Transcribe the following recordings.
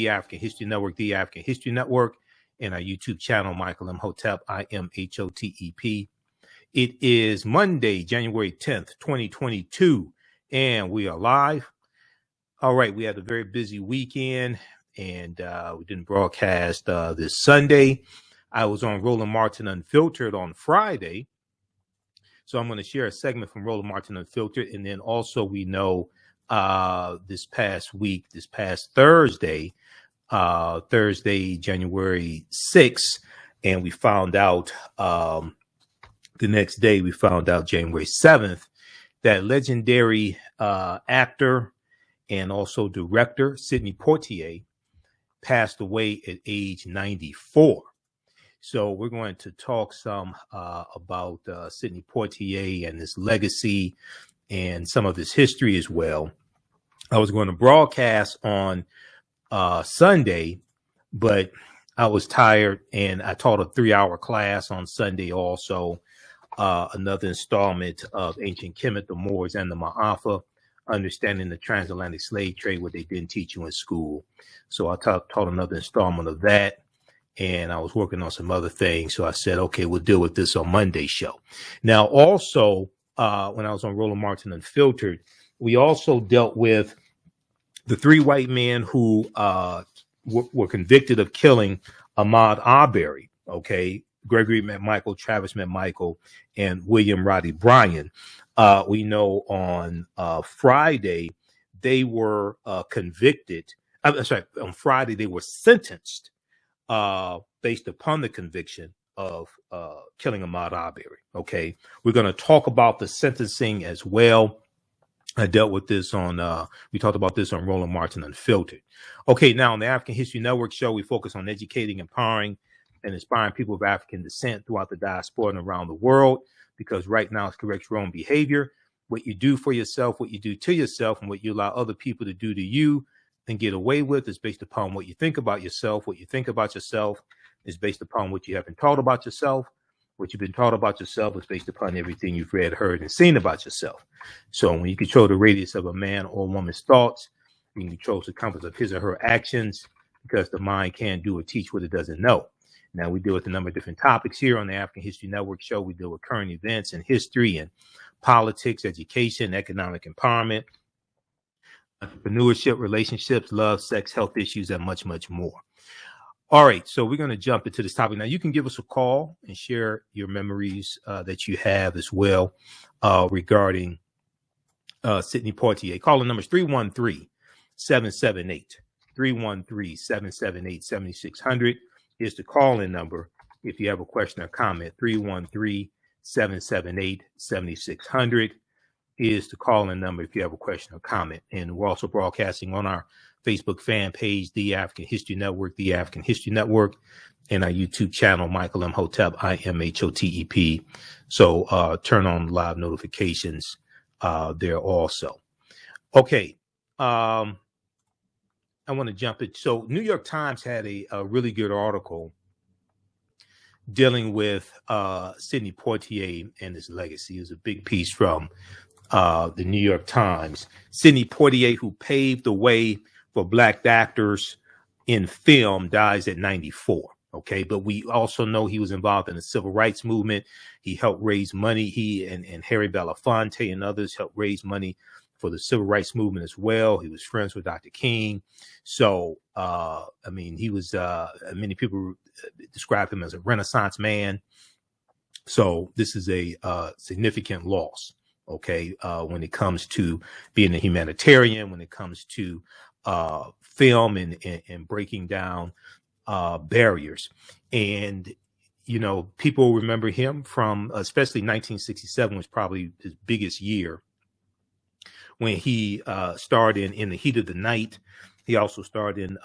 the African History Network, the African History Network, and our YouTube channel, Michael Imhotep, Imhotep. It is Monday, January 10th, 2022, and we are live. All right, we had a very busy weekend, and we didn't broadcast this Sunday. I was on Roland Martin Unfiltered on Friday, so I'm going to share a segment from Roland Martin Unfiltered, and then also we know this past Thursday, January 6th, and we found out the next day, we found out January 7th, that legendary actor and also director Sidney Poitier passed away at age 94. So we're going to talk some about Sidney Poitier and his legacy and some of his history as well. I was going to broadcast on Sunday, but I was tired, and I taught a 3-hour class on Sunday also, another installment of Ancient Kemet, the Moors, and the Ma'afa, understanding the transatlantic slave trade, what they didn't teach you in school. So I taught another installment of that, and I was working on some other things. So I said, okay, we'll deal with this on Monday's show. Now, also, when I was on Roland Martin Unfiltered, we also dealt with the 3 white men who were convicted of killing Ahmad Arbery. Okay, Gregory met Michael, Travis met Michael, and William Roddy Bryan. We know on Friday they were convicted. I'm sorry, on Friday they were sentenced based upon the conviction of killing Ahmad Arbery. Okay, we're going to talk about the sentencing as well. I dealt with this on, we talked about this on Roland Martin Unfiltered. Okay, now on the African History Network show, we focus on educating, empowering, and inspiring people of African descent throughout the diaspora and around the world, because right now it's correct your own behavior. What you do for yourself, what you do to yourself, and what you allow other people to do to you and get away with is based upon what you think about yourself. What you think about yourself is based upon what you have been taught about yourself. What you've been taught about yourself is based upon everything you've read, heard, and seen about yourself. So when you control the radius of a man or woman's thoughts, you can control the compass of his or her actions, because the mind can't do or teach what it doesn't know. Now, we deal with a number of different topics here on the African History Network show. We deal with current events and history and politics, education, economic empowerment, entrepreneurship, relationships, love, sex, health issues, and much, much more. All right, so we're going to jump into this topic. Now, you can give us a call and share your memories that you have as well regarding Sidney Poitier. Calling numbers 313-778-7600 is the call-in number if you have a question or comment. 313-778-7600 is the call-in number if you have a question or comment. And we're also broadcasting on our Facebook fan page, The African History Network, The African History Network, and our YouTube channel, Michael Imhotep, Imhotep. So turn on live notifications there also. Okay. I want to jump it. So New York Times had a really good article dealing with Sidney Poitier and his legacy. It was a big piece from the New York Times. Sidney Poitier, who paved the way for Black actors in film, dies at 94. Okay, but we also know he was involved in the civil rights movement. He helped raise money. He and Harry Belafonte and others helped raise money for the civil rights movement as well. He was friends with Dr. King. So, I mean, he was, many people describe him as a Renaissance man. So this is a significant loss, okay, when it comes to being a humanitarian, when it comes to film and breaking down barriers. And, you know, people remember him from, especially 1967 was probably his biggest year, when he starred in The Heat of the Night. He also starred in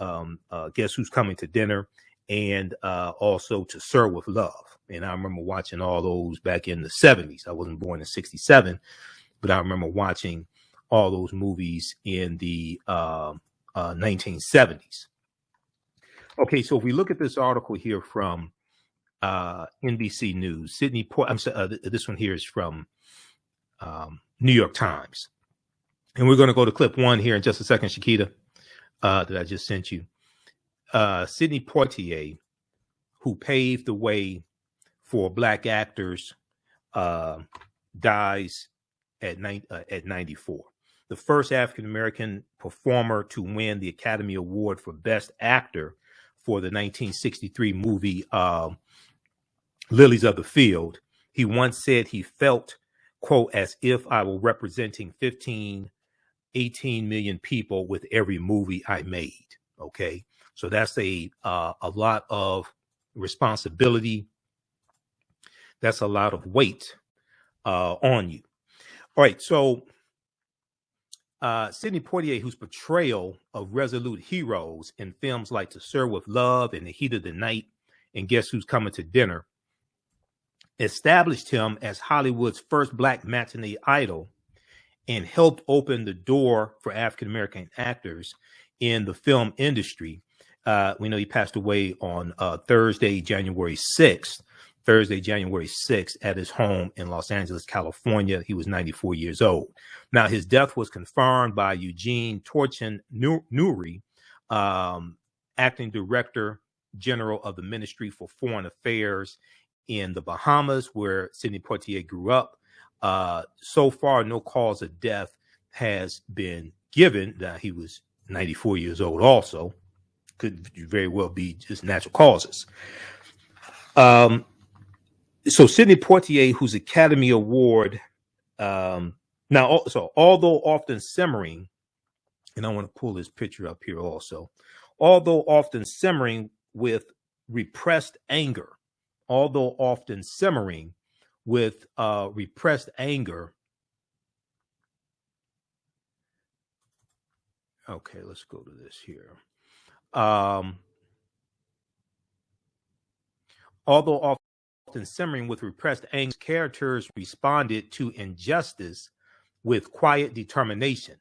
Guess Who's Coming to Dinner, and also To Sir with Love. And I remember watching all those back in the 70s. I wasn't born in 67, but I remember watching all those movies in the 1970s. Okay, so if we look at this article here from NBC News, this one here is from New York Times. And we're going to go to clip 1 here in just a second, Shakita, that I just sent you. Sidney Poitier, who paved the way for black actors, dies at 94. The first African-American performer to win the Academy Award for Best Actor for the 1963 movie Lilies of the Field. He once said he felt, quote, as if I were representing 18 million people with every movie I made. Okay. So that's a lot of responsibility. That's a lot of weight on you. All right. So Sidney Poitier, whose portrayal of resolute heroes in films like To Serve with Love and The Heat of the Night and Guess Who's Coming to Dinner established him as Hollywood's first black matinee idol and helped open the door for African-American actors in the film industry. We know he passed away on Thursday, January 6th at his home in Los Angeles, California. He was 94 years old. Now, his death was confirmed by Eugene Torchin Nuri, acting director general of the Ministry for Foreign Affairs in the Bahamas, where Sidney Poitier grew up. So far, no cause of death has been given. He was 94 years old also. Could very well be just natural causes. So Sidney Poitier, whose Academy Award, although often simmering, and I want to pull this picture up here also, although often simmering with repressed anger, okay, let's go to this here. Although often simmering with repressed anger, characters responded to injustice with quiet determination.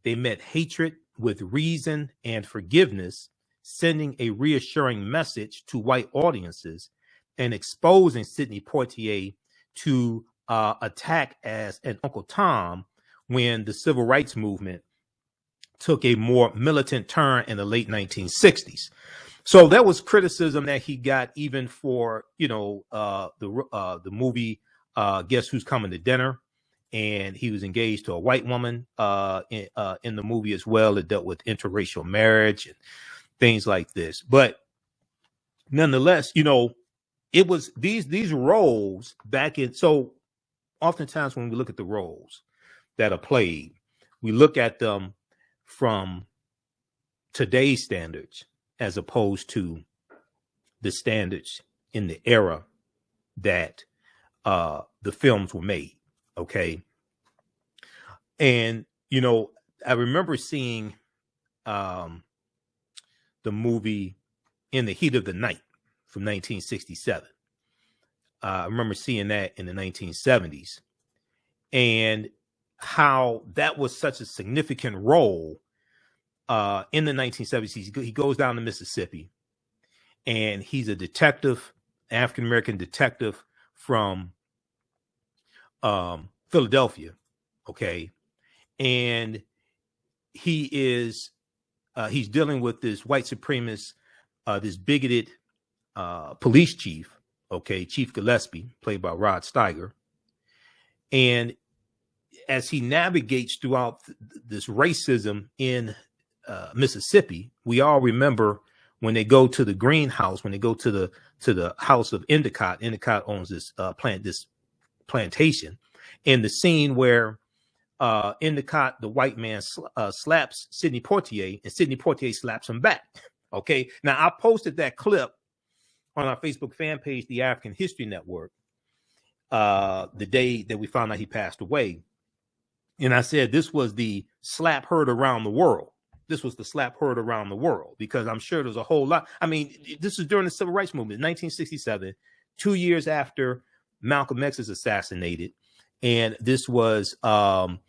They met hatred with reason and forgiveness, sending a reassuring message to white audiences and exposing Sidney Poitier to attack as an Uncle Tom when the civil rights movement took a more militant turn in the late 1960s. So that was criticism that he got even for, the movie Guess Who's Coming to Dinner. And he was engaged to a white woman in the movie as well. It dealt with interracial marriage and things like this. But nonetheless, it was these roles back in. So oftentimes when we look at the roles that are played, we look at them from today's standards as opposed to the standards in the era that the films were made. Okay. And, I remember seeing the movie In the Heat of the Night from 1967. I remember seeing that in the 1970s and how that was such a significant role in the 1970s. He goes down to Mississippi and he's a detective, African-American detective from Philadelphia. Okay. And he's dealing with this white supremacist, this bigoted police chief, okay, Chief Gillespie, played by Rod Steiger. And as he navigates throughout this racism in Mississippi, we all remember when they go to the greenhouse, when they go to the house of Endicott. Endicott owns this plantation, and the scene where Endicott, the white man, slaps Sidney Poitier, and Sidney Poitier slaps him back. Okay, now I posted that clip on our Facebook fan page, the African History Network, the day that we found out he passed away. And I said this was the slap heard around the world. This was the slap heard around the world, because I'm sure there's a whole lot. I mean, this is during the Civil Rights Movement, 1967, 2 years after Malcolm X is assassinated. And this was the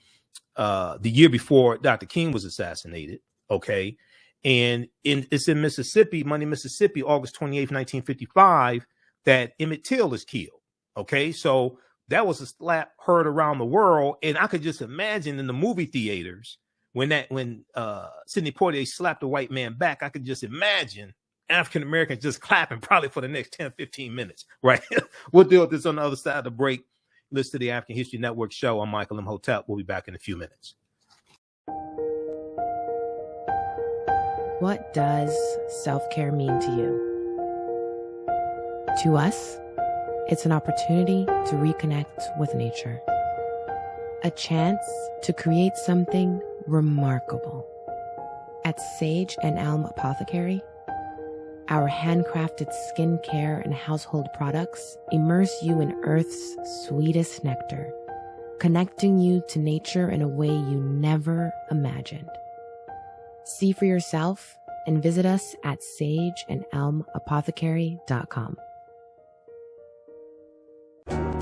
year before Dr. King was assassinated. Okay. And it's in Mississippi, Money, Mississippi, August 28th, 1955, that Emmett Till is killed. Okay. So that was a slap heard around the world. And I could just imagine in the movie theaters when Sidney Poitier slapped a white man back, I could just imagine African Americans just clapping probably for the next 10, 15 minutes, right? We'll deal with this on the other side of the break. Listen to the African History Network show. I'm Michael Imhotep. We'll be back in a few minutes. What does self-care mean to you? To us, it's an opportunity to reconnect with nature. A chance to create something remarkable. At Sage and Elm Apothecary, our handcrafted skincare and household products immerse you in Earth's sweetest nectar, connecting you to nature in a way you never imagined. See for yourself and visit us at sageandelmapothecary.com.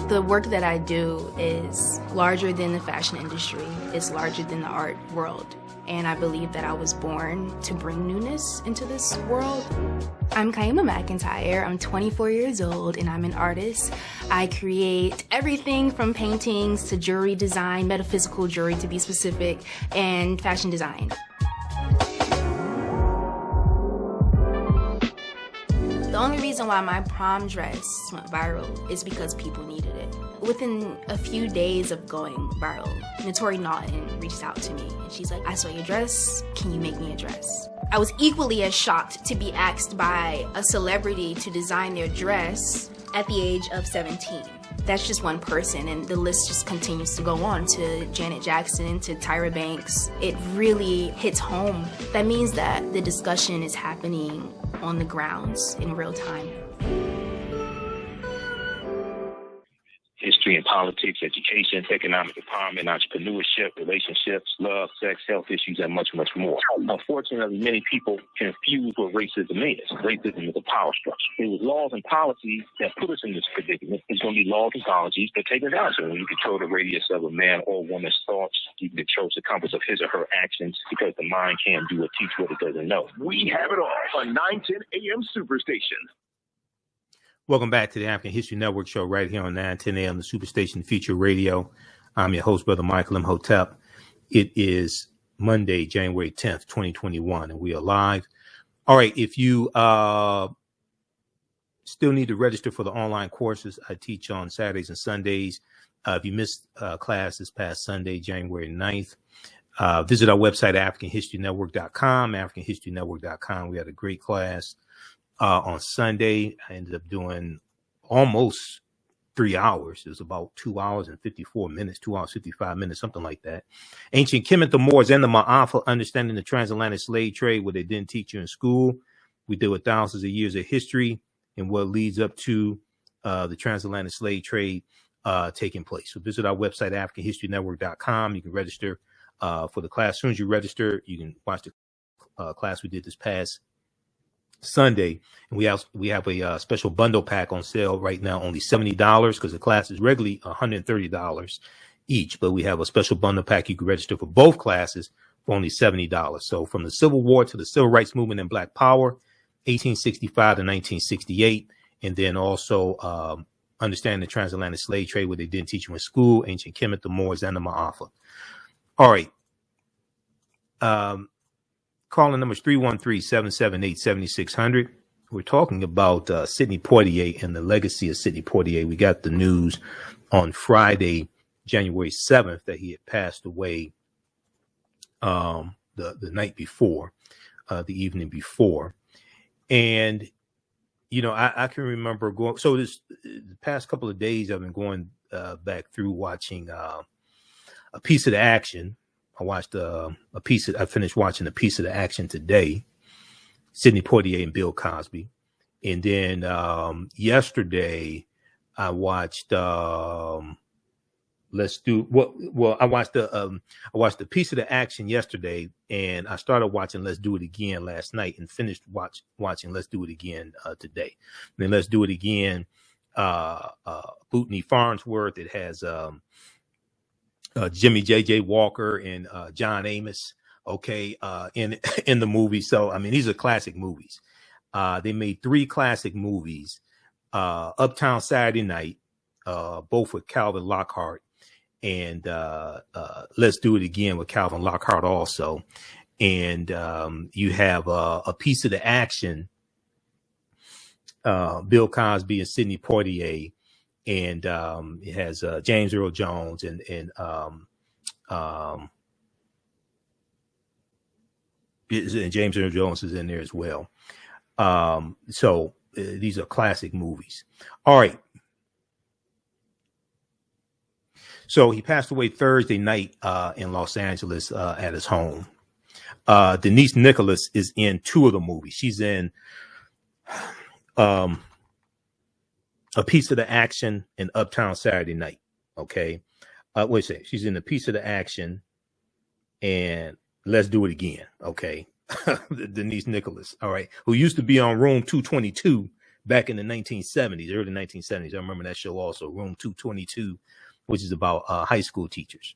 The work that I do is larger than the fashion industry. It's larger than the art world. And I believe that I was born to bring newness into this world. I'm Kaima McIntyre. I'm 24 years old and I'm an artist. I create everything from paintings to jewelry design, metaphysical jewelry to be specific, and fashion design. The only reason why my prom dress went viral is because people needed it. Within a few days of going viral, Notori Naughton reached out to me and she's like, I saw your dress, can you make me a dress? I was equally as shocked to be asked by a celebrity to design their dress at the age of 17. That's just one person, and the list just continues to go on to Janet Jackson, to Tyra Banks. It really hits home. That means that the discussion is happening on the grounds in real time. History and politics, education, economic empowerment, entrepreneurship, relationships, love, sex, health issues, and much, much more. Unfortunately, many people confuse what racism is. Racism is a power structure. It was laws and policies that put us in this predicament. It's going to be laws and policies that take us out. So when you control the radius of a man or woman's thoughts, you can control the compass of his or her actions, because the mind can't do or teach what it doesn't know. We have it all on 910 AM Superstation. Welcome back to the African History Network show right here on 910 AM, the Superstation Feature Radio. I'm your host, Brother Michael Imhotep. It is Monday, January 10th, 2021, and we are live. All right, if you still need to register for the online courses I teach on Saturdays and Sundays, if you missed class this past Sunday, January 9th, visit our website, AfricanHistoryNetwork.com, AfricanHistoryNetwork.com. We had a great class. On Sunday, I ended up doing almost 3 hours. It was about 2 hours and 54 minutes, 2 hours, 55 minutes, something like that. Ancient Kemet, the Moors, and the Ma'afa, understanding the transatlantic slave trade, what they didn't teach you in school. We deal with thousands of years of history and what leads up to the transatlantic slave trade taking place. So visit our website, AfricanHistoryNetwork.com. You can register for the class. As soon as you register, you can watch the class we did this past Sunday, and we have a special bundle pack on sale right now, only $70, because the class is regularly $130 each, but we have a special bundle pack. You can register for both classes for only $70. So from the Civil War to the Civil Rights Movement and Black Power, 1865 to 1968, and then also understanding the transatlantic slave trade, what they didn't teach you in school, Ancient Kemet, the Moors, and the Ma'afa. All right. Calling numbers 313-778-7600. We're talking about Sidney Poitier and the legacy of Sidney Poitier. We got the news on Friday, January 7th, that he had passed away the night before, the evening before. And, you know, I can remember going, so the past couple of days I've been going back through watching a piece of the action. I finished watching a piece of the action today, Sidney Poitier and Bill Cosby. And then yesterday I watched I watched the piece of the action yesterday, and I started watching Let's Do It Again last night and finished watching Let's Do It Again today. And then Let's Do It Again, Bootney Farnsworth. It has Jimmy J.J. Walker and John Amos, in the movie. So, I mean, these are classic movies. They made 3 classic movies, Uptown Saturday Night, both with Calvin Lockhart, and Let's Do It Again with Calvin Lockhart also. And you have a piece of the action Bill Cosby and Sidney Poitier, and it has James Earl Jones and James Earl Jones is in there as well. So these are classic movies. All right. So he passed away Thursday night in Los Angeles at his home. Denise Nicholas is in 2 of the movies. She's in A Piece of the Action and Uptown Saturday Night. Okay. Wait a second. She's in A Piece of the Action and Let's Do It Again. Okay. Denise Nicholas. All right. Who used to be on Room 222 back in the 1970s, early 1970s. I remember that show also, Room 222, which is about high school teachers.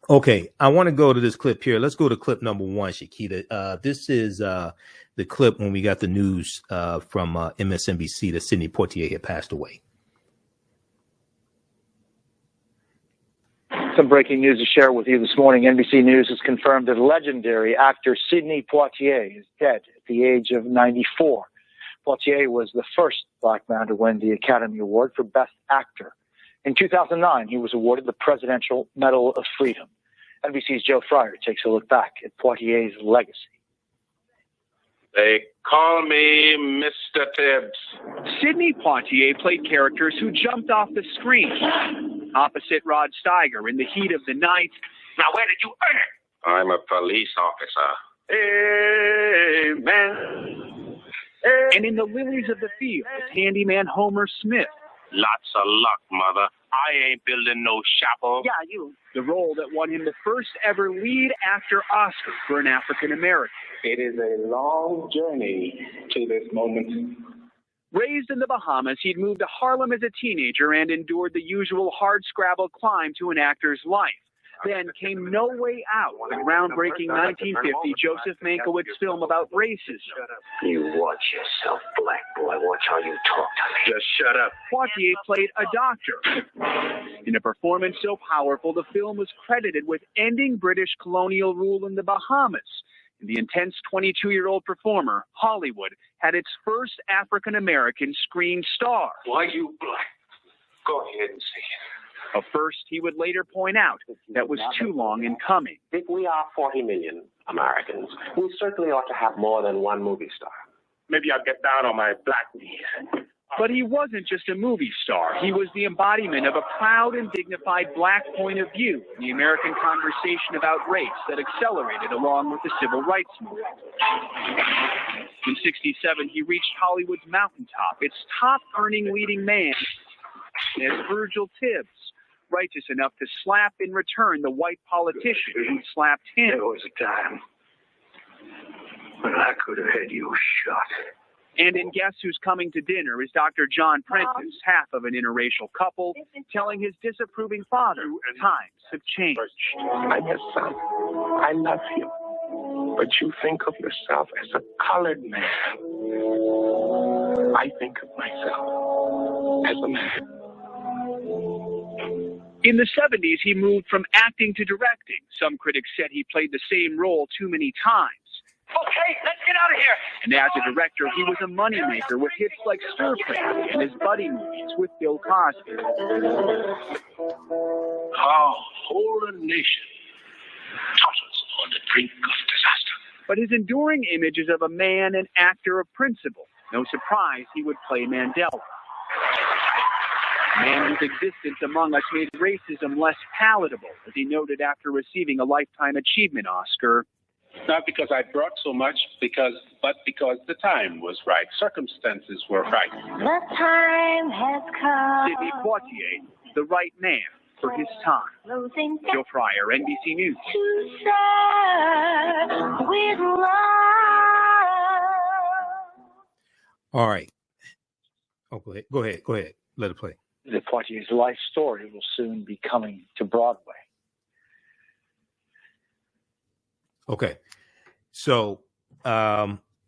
Okay. I want to go to this clip here. Let's go to clip number 1, Shakita. This is the clip when we got the news from MSNBC that Sidney Poitier had passed away. Some breaking news to share with you this morning. NBC News has confirmed that legendary actor Sidney Poitier is dead at the age of 94. Poitier was the first black man to win the Academy Award for Best Actor. In 2009, he was awarded the Presidential Medal of Freedom. NBC's Joe Fryer takes a look back at Poitier's legacy. They call me Mr. Tibbs. Sidney Poitier played characters who jumped off the screen. Opposite Rod Steiger in The Heat of the Night. Now, where did you earn it? I'm a police officer. Amen. And in The Lilies of the Field as handyman Homer Smith. Lots of luck, mother. I ain't building no chapel. Yeah, you. The role that won him the first ever lead actor Oscar for an African American. It is a long journey to this moment. Raised in the Bahamas, he'd moved to Harlem as a teenager and endured the usual hardscrabble climb to an actor's life. Then came No Way Out, the groundbreaking 1950 Joseph Mankiewicz film about racism. You watch yourself, black boy. Watch how you talk to me. Just shut up. Poitier played a doctor. In a performance so powerful, the film was credited with ending British colonial rule in the Bahamas. The intense 22-year-old performer, Hollywood, had its first African-American screen star. Why you black? Go ahead and say it. A first he would later point out that was too long in coming. If we are 40 million Americans, we certainly ought to have more than one movie star. Maybe I'll get down on my black knees. But he wasn't just a movie star. He was the embodiment of a proud and dignified black point of view in the American conversation about race that accelerated along with the civil rights movement. In '67, he reached Hollywood's mountaintop, its top-earning leading man as Virgil Tibbs, righteous enough to slap in return the white politician who slapped him. There was a time when I could have had you shot. And in Guess Who's Coming to Dinner is Dr. John Prentice, half of an interracial couple, telling his disapproving father times have changed. I'm your son. I love you. But you think of yourself as a colored man. I think of myself as a man. In the 70s, he moved from acting to directing. Some critics said he played the same role too many times. Okay, let's get out of here. And as a director, he was a moneymaker with hits like Stir Fry and his buddy movies with Bill Cosby. Our whole nation totters on the brink of disaster. But his enduring image is of a man and actor of principle. No surprise he would play Mandela. A man whose existence among us made racism less palatable, as he noted after receiving a Lifetime Achievement Oscar. Not because I brought so much, but because the time was right. Circumstances were right. The time has come. Sidney Poitier, the right man for his time. Joe Fryer, NBC News. To serve with love. All right. Oh, go ahead. Let it play. The Poitier's life story will soon be coming to Broadway. Okay. So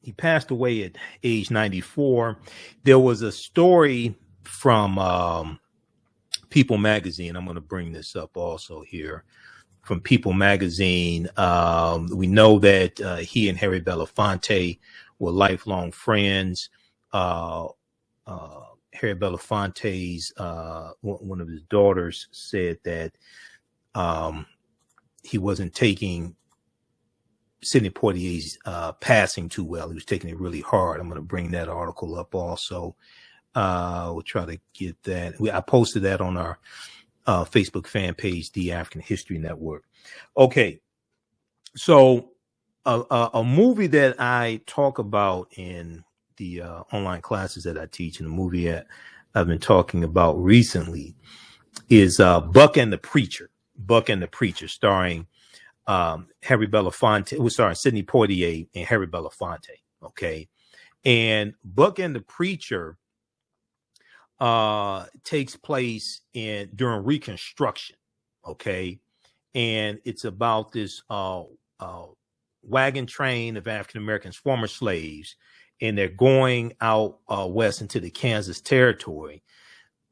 he passed away at age 94. There was a story from People Magazine. I'm going to bring this up also here. From People Magazine, we know that he and Harry Belafonte were lifelong friends. Harry Belafonte's one of his daughters said that he wasn't taking Sidney Poitier's passing too well. He was taking it really hard. I'm going to bring that article up also. We'll try to get that. I posted that on our Facebook fan page, The African History Network. Okay, so a movie that I talk about in the online classes that I teach, and the movie that I've been talking about recently is Buck and the Preacher. Buck and the Preacher, starring Harry Belafonte. It was starring Sidney Poitier and Harry Belafonte. Okay, and Buck and the Preacher takes place during Reconstruction. Okay, and it's about this wagon train of African Americans, former slaves, and they're going out west into the Kansas territory.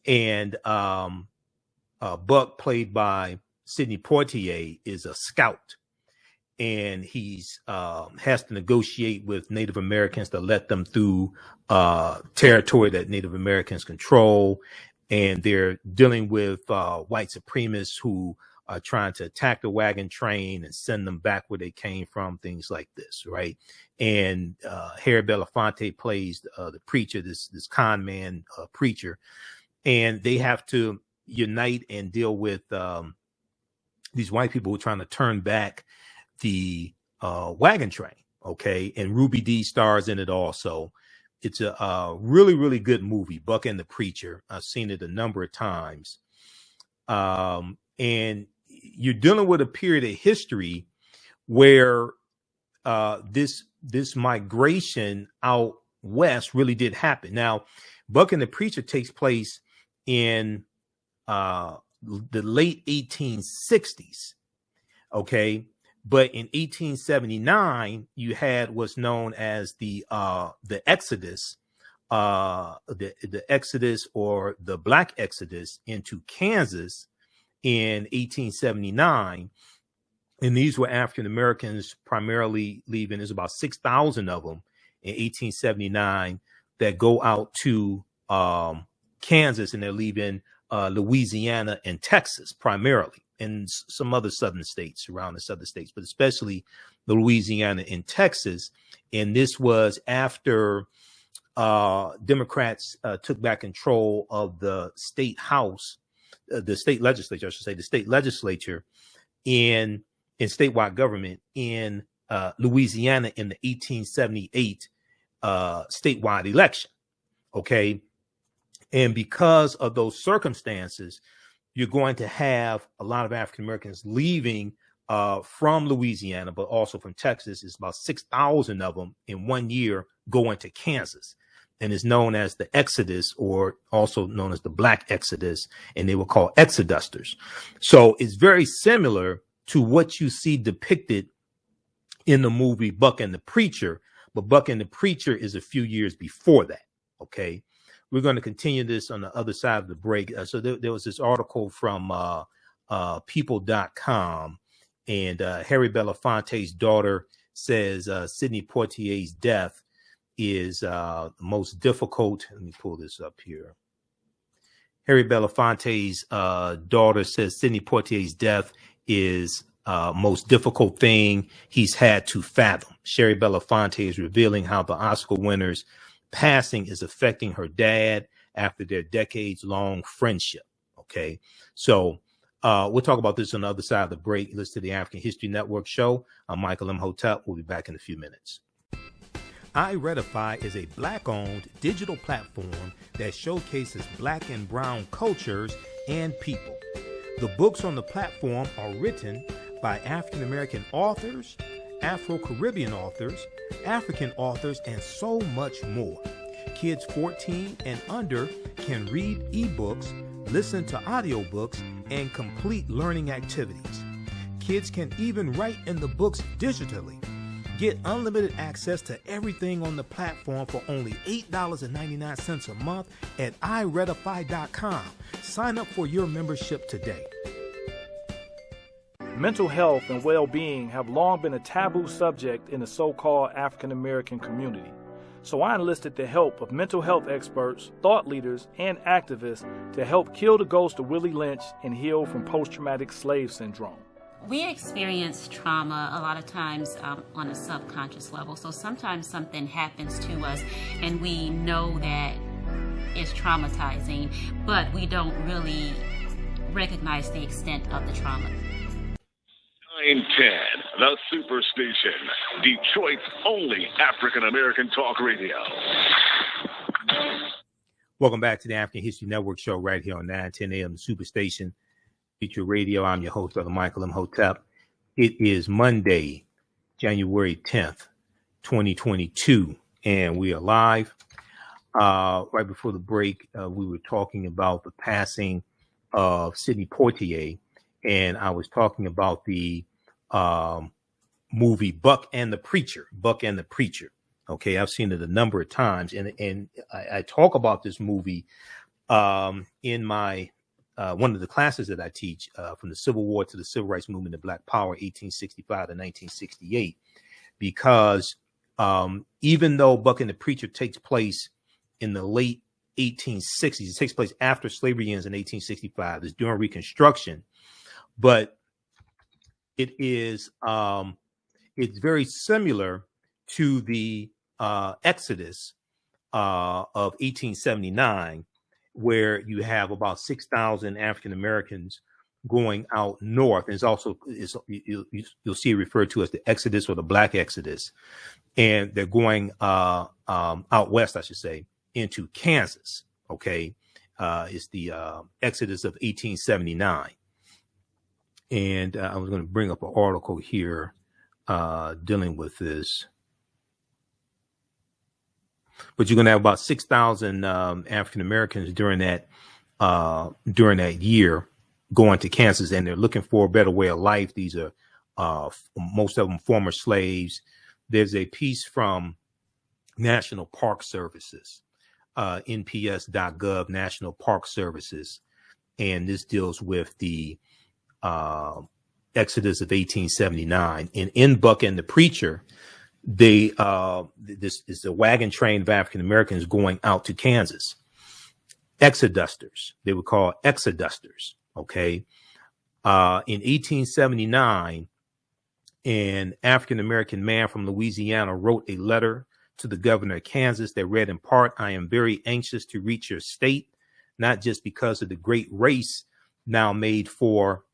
And Buck, played by Sidney Poitier, is a scout, and he's has to negotiate with Native Americans to let them through territory that Native Americans control. And they're dealing with white supremacists who are trying to attack the wagon train and send them back where they came from, things like this, right? And Harry Belafonte plays the preacher, this con man preacher, and they have to unite and deal with these white people who are trying to turn back the wagon train, okay? And Ruby Dee stars in it also. It's a really, really good movie, Buck and the Preacher. I've seen it a number of times. And you're dealing with a period of history where this migration out west really did happen. Now, Buck and the Preacher takes place in the late 1860s, okay? But in 1879, you had what's known as the Exodus, the Exodus, or the Black Exodus, into Kansas in 1879. And these were African Americans primarily leaving. There's about 6,000 of them in 1879 that go out to Kansas, and they're leaving Louisiana and Texas primarily, and some other southern states, around the southern states, but especially the Louisiana and Texas. And this was after Democrats took back control of the state house, the state legislature, I should say, the state legislature in statewide government in Louisiana in the 1878 statewide election. Okay. And because of those circumstances, you're going to have a lot of African Americans leaving from Louisiana, but also from Texas. It's about 6,000 of them in 1 year going to Kansas, and is known as the Exodus, or also known as the Black Exodus, and they were called Exodusters. So it's very similar to what you see depicted in the movie Buck and the Preacher, but Buck and the Preacher is a few years before that. Okay. We're going to continue this on the other side of the break. So there was this article from people.com, and Harry Belafonte's daughter says Sidney Poitier's death is most difficult. Let me pull this up here. Harry Belafonte's daughter says Sidney Poitier's death is most difficult thing he's had to fathom. Sherry Belafonte is revealing how the Oscar winner's passing is affecting her dad after their decades-long friendship. Okay, so we'll talk about this on the other side of the break. Listen to the African History Network show. I'm Michael Imhotep. We'll be back in a few minutes. iRedify is a Black-owned digital platform that showcases Black and Brown cultures and people. The books on the platform are written by African American authors, Afro-Caribbean authors, African authors, and so much more. Kids 14 and under can read ebooks, listen to audiobooks, and complete learning activities. Kids can even write in the books digitally. Get unlimited access to everything on the platform for only $8.99 a month at iRedify.com. Sign up for your membership today. Mental health and well-being have long been a taboo subject in the so-called African American community. So I enlisted the help of mental health experts, thought leaders, and activists to help kill the ghost of Willie Lynch and heal from post-traumatic slave syndrome. We experience trauma a lot of times on a subconscious level. So sometimes something happens to us and we know that it's traumatizing, but we don't really recognize the extent of the trauma. 910, the Superstation, Detroit's only African-American talk radio. Welcome back to the African History Network show right here on 910 AM, the Superstation, Detroit Radio. I'm your host, Brother Michael Imhotep. It is Monday, January 10th, 2022, and we are live. Right before the break, we were talking about the passing of Sidney Poitier, and I was talking about the movie Buck and the Preacher. Okay, I've seen it a number of times, and I talk about this movie in my one of the classes that I teach, from the Civil War to the Civil Rights Movement and Black Power, 1865 to 1968, because even though Buck and the Preacher takes place in the late 1860s, it takes place after slavery ends in 1865. It's during Reconstruction, but it is it's very similar to the Exodus of 1879, where you have about 6,000 African Americans going out north. And it's also you'll see it referred to as the Exodus or the Black Exodus, and they're going out west, I should say, into Kansas. Okay, it's the Exodus of 1879. And I was going to bring up an article here dealing with this. But you're going to have about 6,000 African Americans during that year going to Kansas, and they're looking for a better way of life. These are most of them former slaves. There's a piece from National Park Services, nps.gov, National Park Services, and this deals with the Exodus of 1879. And in Buck and the Preacher, this is a wagon train of African Americans going out to Kansas. Exodusters, they were called exodusters. Okay. In 1879, an African American man from Louisiana wrote a letter to the governor of Kansas that read in part, "I am very anxious to reach your state, not just because of the great race now made for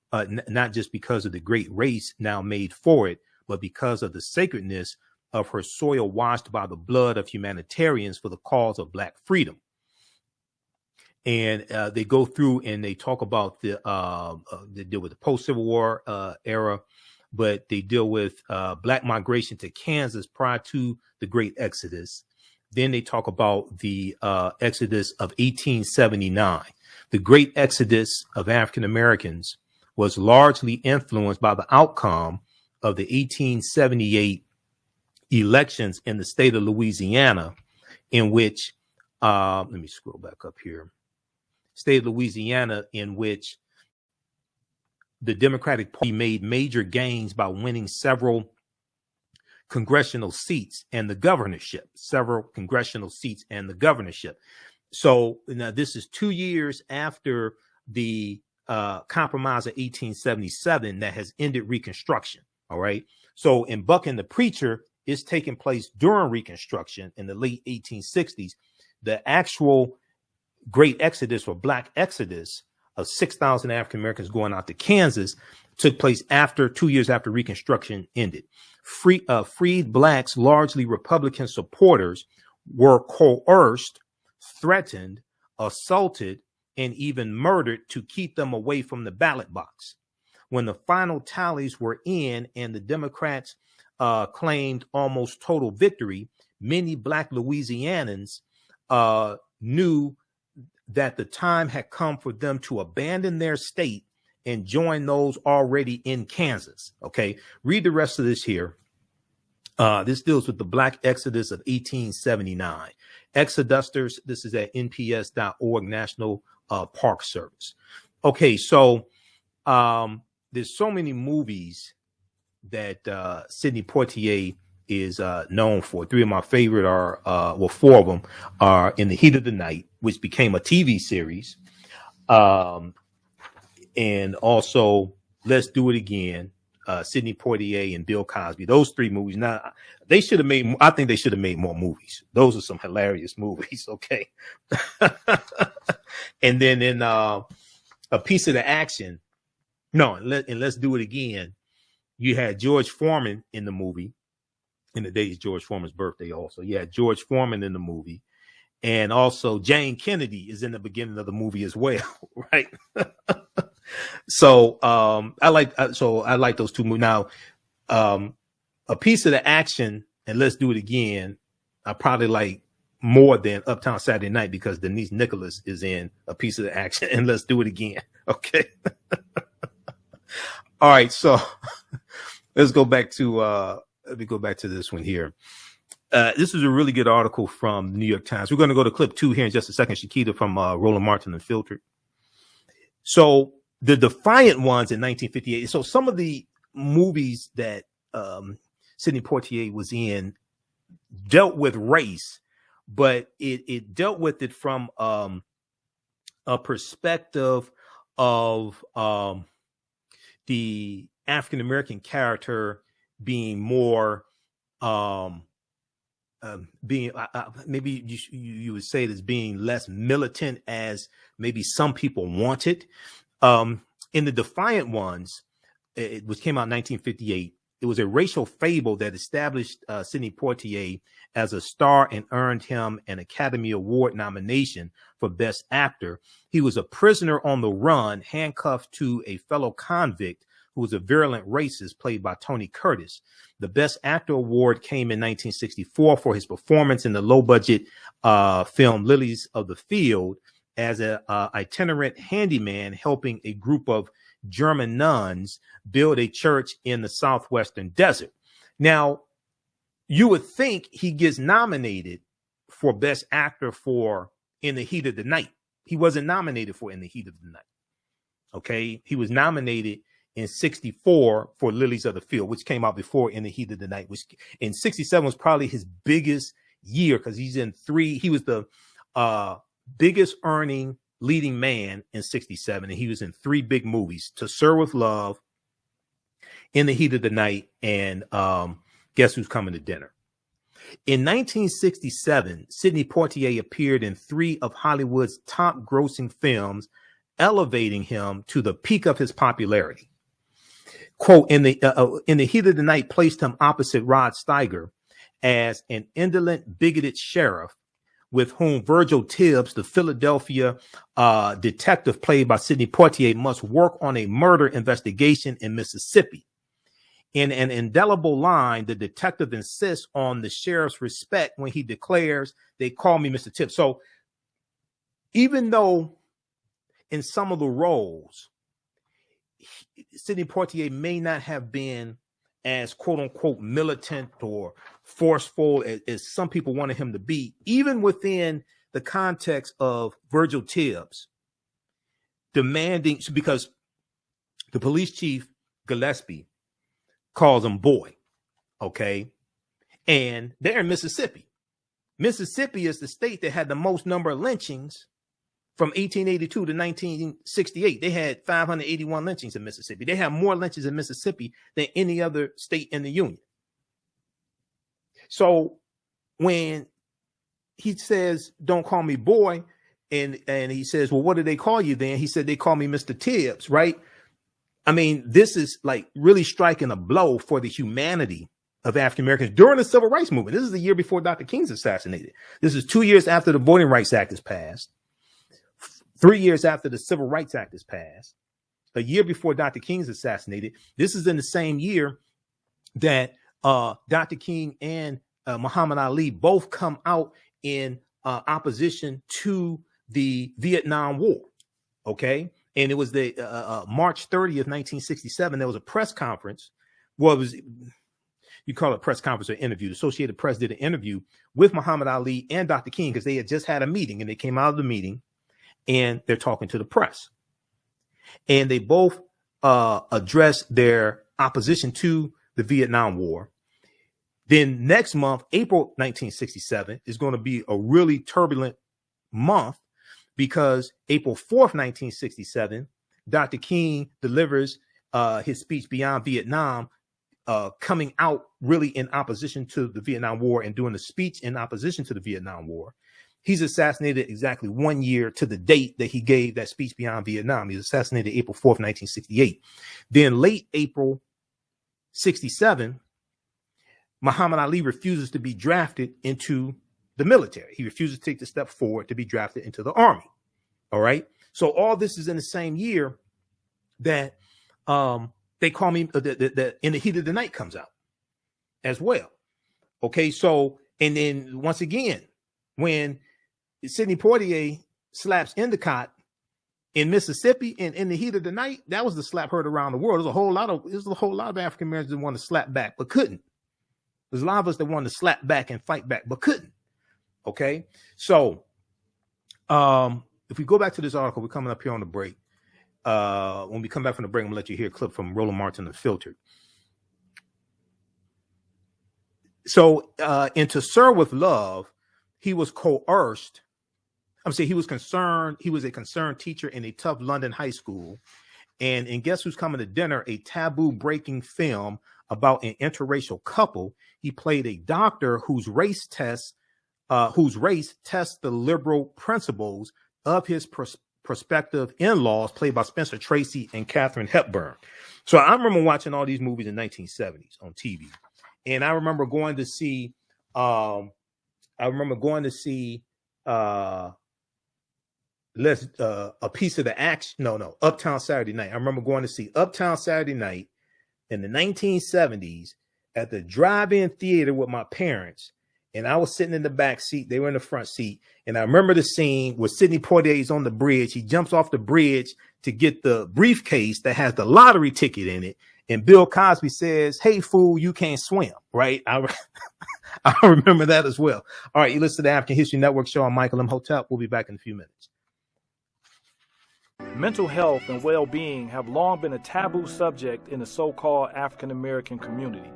not just because of the great race now made for it, but because of the sacredness of her soil washed by the blood of humanitarians for the cause of Black freedom." And they go through and they talk about they deal with the post-Civil War era, but they deal with Black migration to Kansas prior to the Great Exodus. Then they talk about the Exodus of 1879. The Great Exodus of African Americans was largely influenced by the outcome of the 1878 elections in the state of Louisiana, in which, let me scroll back up here, state of Louisiana, in which the Democratic Party made major gains by winning several congressional seats and the governorship, So now this is 2 years after the Compromise of 1877 that has ended Reconstruction. All right. So in Buck and the Preacher, it's taking place during Reconstruction in the late 1860s. The actual Great Exodus or Black Exodus of 6,000 African Americans going out to Kansas took place after 2 years after Reconstruction ended. Freed Blacks, largely Republican supporters, were coerced, threatened, assaulted, and even murdered to keep them away from the ballot box. When the final tallies were in and the Democrats claimed almost total victory, many Black Louisianans knew that the time had come for them to abandon their state and join those already in Kansas. Okay, read the rest of this here. This deals with the Black Exodus of 1879. Exodusters, this is at nps.org, National Park Service. Okay, so there's so many movies that Sidney Poitier is known for. Three of my favorite are, well, four of them are In the Heat of the Night, which became a TV series. And also Let's Do It Again, Sidney Poitier and Bill Cosby. Those three movies. Now, they should have made, I think they should have made more movies. Those are some hilarious movies. Okay. And then in A Piece of the Action, no, and Let's Do It Again, you had George Foreman in the movie. In the day is George Foreman's birthday also. You had George Foreman in the movie. And also Jane Kennedy is in the beginning of the movie as well, right? So I like those two movies. Now, A Piece of the Action and Let's Do It Again, I probably like more than Uptown Saturday Night because Denise Nicholas is in A Piece of the Action and Let's Do It Again. Okay. All right, so let's go back to let me go back to this one here. This is a really good article from the New York Times. We're going to go to clip 2 here in just a second. Shakita from Roland Martin Unfiltered. So the Defiant Ones in 1958. So some of the movies that Sidney Poitier was in dealt with race, but it dealt with it from a perspective of the African-American character being more being maybe you would say it as being less militant as maybe some people wanted. In the Defiant Ones, which came out in 1958, it was a racial fable that established Sidney Poitier as a star and earned him an Academy Award nomination for Best Actor. He was a prisoner on the run, handcuffed to a fellow convict who was a virulent racist, played by Tony Curtis. The Best Actor award came in 1964 for his performance in the low-budget film Lilies of the Field as an itinerant handyman helping a group of German nuns build a church in the southwestern desert. Now, you would think he gets nominated for Best Actor for In the Heat of the Night. He wasn't nominated for In the Heat of the Night. Okay, he was nominated in 64 for Lilies of the Field, which came out before In the Heat of the Night, which in 67 was probably his biggest year because he's in three. He was the biggest earning leading man in 67, and he was in three big movies: To Sir with Love, In the Heat of the Night, and Guess Who's Coming to Dinner. In 1967, Sidney Poitier appeared in three of Hollywood's top grossing films, elevating him to the peak of his popularity. Quote, in the Heat of the Night placed him opposite Rod Steiger as an indolent, bigoted sheriff with whom Virgil Tibbs, the Philadelphia detective played by Sidney Poitier, must work on a murder investigation in Mississippi. In an indelible line, the detective insists on the sheriff's respect when he declares, "They call me Mr. Tibbs." So even though in some of the roles, Sidney Poitier may not have been as quote unquote militant or forceful as some people wanted him to be, even within the context of Virgil Tibbs demanding, because the police chief Gillespie calls him boy. Okay. And they're in Mississippi. Mississippi is the state that had the most number of lynchings from 1882 to 1968. They had 581 lynchings in Mississippi. They have more lynchings in Mississippi than any other state in the Union. So when he says, "Don't call me boy," and he says, "Well, what do they call you then?" He said, "They call me Mr. Tibbs," right? I mean, this is like really striking a blow for the humanity of African Americans during the Civil Rights Movement. This is the year before Dr. King's assassinated. This is 2 years after the Voting Rights Act is passed. 3 years after the Civil Rights Act is passed, a year before Dr. King's assassinated. This is in the same year that Dr. King and Muhammad Ali both come out in opposition to the Vietnam War. Okay. And it was the March 30th, 1967. There was a press conference. Well, it was, you call it press conference or interview. The Associated Press did an interview with Muhammad Ali and Dr. King because they had just had a meeting, and they came out of the meeting and they're talking to the press. And they both addressed their opposition to the Vietnam War. Then next month, April 1967, is going to be a really turbulent month because April 4th, 1967, Dr. King delivers his speech Beyond Vietnam, coming out really in opposition to the Vietnam War and doing a speech in opposition to the Vietnam War. He's assassinated exactly 1 year to the date that he gave that speech Beyond Vietnam. He was assassinated April 4th, 1968. Then late April 67, Muhammad Ali refuses to be drafted into the military. He refuses to take the step forward to be drafted into the army. All right. So all this is in the same year that they call me the In the Heat of the Night comes out as well. Okay. So, and then once again, when Sidney Poitier slaps Endicott in Mississippi in the heat of the night, that was the slap heard around the world. There's a whole lot of African Americans that want to slap back but couldn't. There's a lot of us that wanted to slap back and fight back but couldn't. Okay, so if we go back to this article, we're coming up here on the break. When we come back from the break, I'm gonna let you hear a clip from Roland Martin Unfiltered. So in To Serve with Love, he was coerced. He was concerned. He was a concerned teacher in a tough London high school. And in Guess Who's Coming to Dinner, a taboo breaking film about an interracial couple, he played a doctor whose race tests the liberal principles of his prospective in-laws, played by Spencer Tracy and Katharine Hepburn. So I remember watching all these movies in the 1970s on TV. And I remember going to see a piece of the action. Uptown Saturday Night. I remember going to see Uptown Saturday Night in the 1970s at the drive-in theater with my parents. And I was sitting in the back seat. They were in the front seat. And I remember the scene where Sidney Poitier is on the bridge. He jumps off the bridge to get the briefcase that has the lottery ticket in it. And Bill Cosby says, "Hey, fool, you can't swim." Right? I remember that as well. All right, you listen to the African History Network show. I'm Michael Imhotep. We'll be back in a few minutes. Mental health and well-being have long been a taboo subject in the so-called African American community.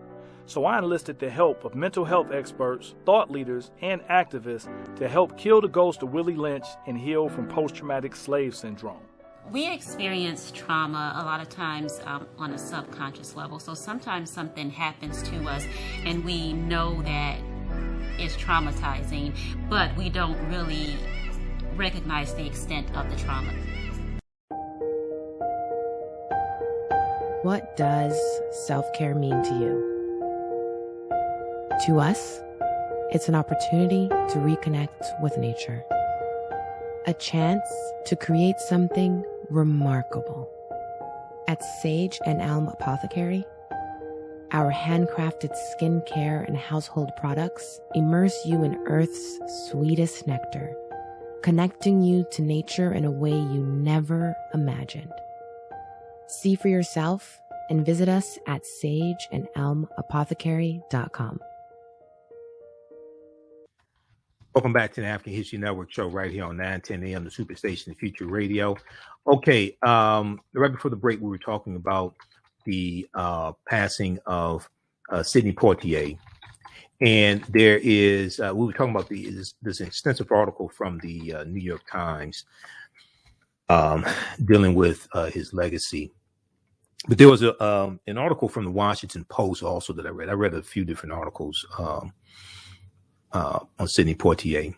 So I enlisted the help of mental health experts, thought leaders, and activists to help kill the ghost of Willie Lynch and heal from post-traumatic slave syndrome. We experience trauma a lot of times on a subconscious level. So sometimes something happens to us and we know that it's traumatizing, but we don't really recognize the extent of the trauma. What does self-care mean to you? To us, it's an opportunity to reconnect with nature. A chance to create something remarkable. At Sage and Elm Apothecary, our handcrafted skincare and household products immerse you in Earth's sweetest nectar, connecting you to nature in a way you never imagined. See for yourself and visit us at sageandelmapothecary.com. Welcome back to the African History Network show right here on 910 AM, the Superstation Future Radio. Okay, right before the break, we were talking about the passing of Sidney Poitier. And there is, we were talking about this extensive article from the New York Times dealing with his legacy. But there was an article from the Washington Post also that I read. I read a few different articles on Sidney Poitier.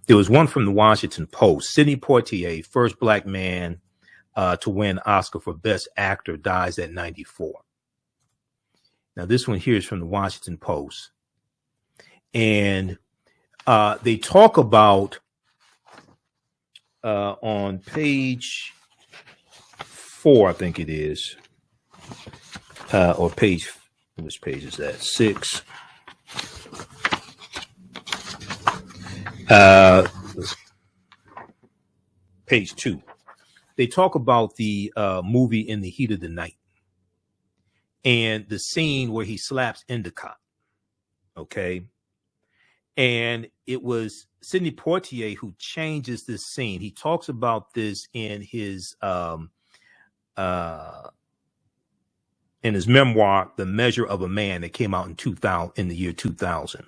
There was one from the Washington Post. Sidney Poitier, first black man to win Oscar for Best Actor, dies at 94. Now, this one here is from the Washington Post. And they talk about on page 4, I think it is, or page, which page is that? 6. Page 2. They talk about the movie In the Heat of the Night and the scene where he slaps Endicott. Okay. And it was Sidney Poitier who changes this scene. He talks about this in his in his memoir, The Measure of a Man, that came out in the year 2000.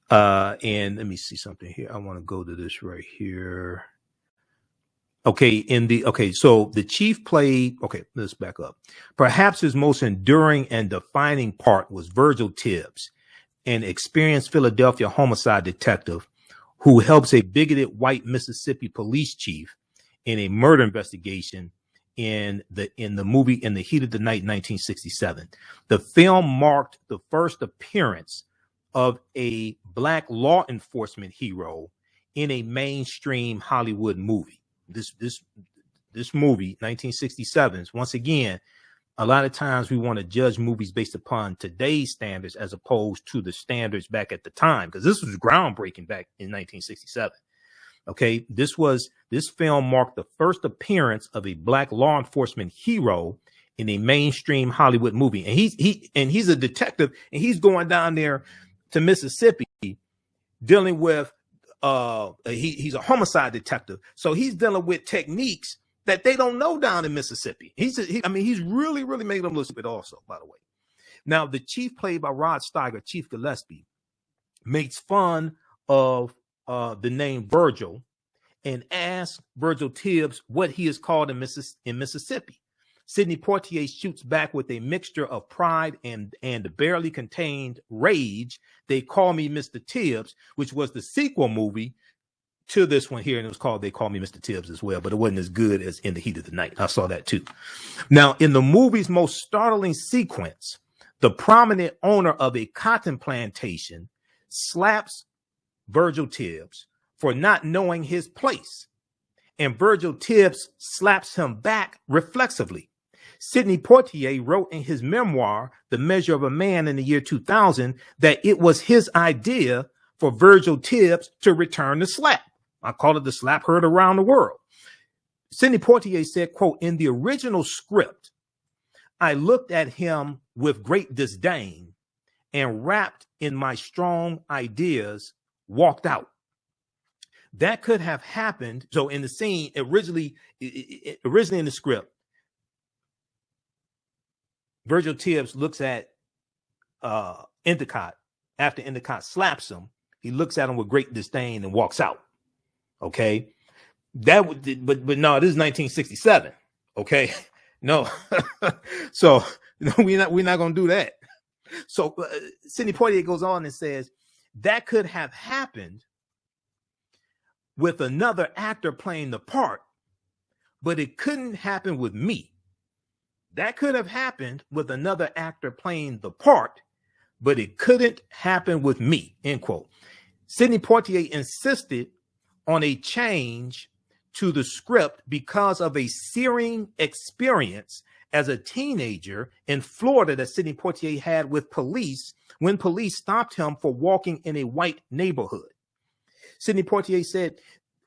And let me see something here. I want to go to this right here. Okay, so the chief played, let's back up. Perhaps his most enduring and defining part was Virgil Tibbs, an experienced Philadelphia homicide detective who helps a bigoted white Mississippi police chief in a murder investigation in the movie In the Heat of the Night, 1967. The film marked the first appearance of a black law enforcement hero in a mainstream Hollywood movie. This movie, 1967, once again, a lot of times we want to judge movies based upon today's standards as opposed to the standards back at the time, because this was groundbreaking back in 1967. Okay, this film marked the first appearance of a black law enforcement hero in a mainstream Hollywood movie, and he's a detective, and he's going down there to Mississippi dealing with he's a homicide detective, so he's dealing with techniques that they don't know down in Mississippi. He's really making them look stupid also, by the way. Now, the chief, played by Rod Steiger, Chief Gillespie, makes fun of the name Virgil and asks Virgil Tibbs what he is called in Mississippi. Sidney Poitier shoots back with a mixture of pride and barely contained rage. They Call Me Mr. Tibbs, which was the sequel movie to this one here, and it was called They Call Me Mr. Tibbs as well, but it wasn't as good as In the Heat of the Night. I saw that too. Now, in the movie's most startling sequence, the prominent owner of a cotton plantation slaps Virgil Tibbs for not knowing his place, and Virgil Tibbs slaps him back reflexively. Sidney Poitier wrote in his memoir, The Measure of a Man, in the year 2000, that it was his idea for Virgil Tibbs to return the slap. I call it the slap heard around the world. Sidney Poitier said, quote, "In the original script, I looked at him with great disdain and, wrapped in my strong ideas, walked out." That could have happened. So in the scene, originally in the script, Virgil Tibbs looks at Endicott. After Endicott slaps him, he looks at him with great disdain and walks out. Okay, that would, but no, this is 1967. Okay, no, so no, we're not gonna do that. So Sidney Poitier goes on and says that could have happened with another actor playing the part, but it couldn't happen with me. That could have happened with another actor playing the part, but it couldn't happen with me, end quote. Sidney Poitier insisted on a change to the script because of a searing experience as a teenager in Florida that Sidney Poitier had with police when police stopped him for walking in a white neighborhood. Sidney Poitier said,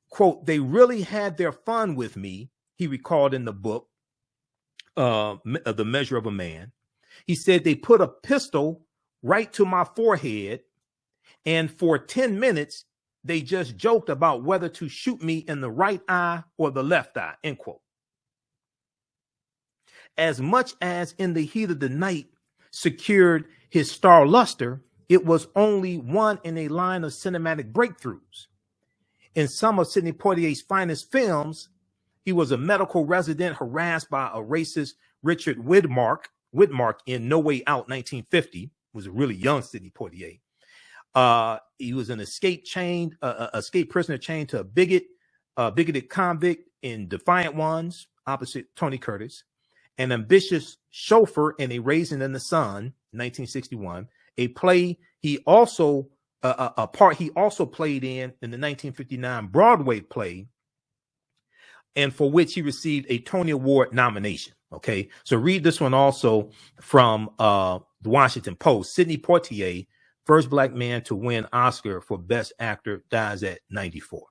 quote, "They really had their fun with me," he recalled in the book, The Measure of a Man. He said, "They put a pistol right to my forehead, and for 10 minutes, they just joked about whether to shoot me in the right eye or the left eye," end quote. As much as In the Heat of the Night secured his star luster, it was only one in a line of cinematic breakthroughs. In some of Sidney Poitier's finest films, he was a medical resident harassed by a racist Richard Widmark in No Way Out, 1950. Was a really young Sidney Poitier. He was an escape prisoner chained to a bigoted convict in Defiant Ones, opposite Tony Curtis. An ambitious chauffeur in A Raisin in the Sun, 1961. A play he also a part he also played in the 1959 Broadway play, and for which he received a Tony Award nomination. Okay, so read this one also from the Washington Post. Sidney Poitier, first black man to win Oscar for Best Actor, dies at 94.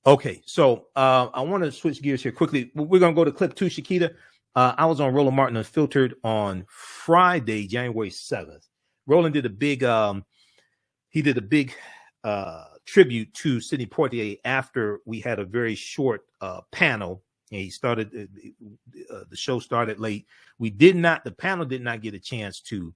Okay, so I want to switch gears here quickly. We're going to go to clip 2, Shakita. I was on Roland Martin Unfiltered on Friday, January 7th. Roland did a big tribute to Sidney Poitier after we had a very short panel And he started, the show started late. The panel did not get a chance to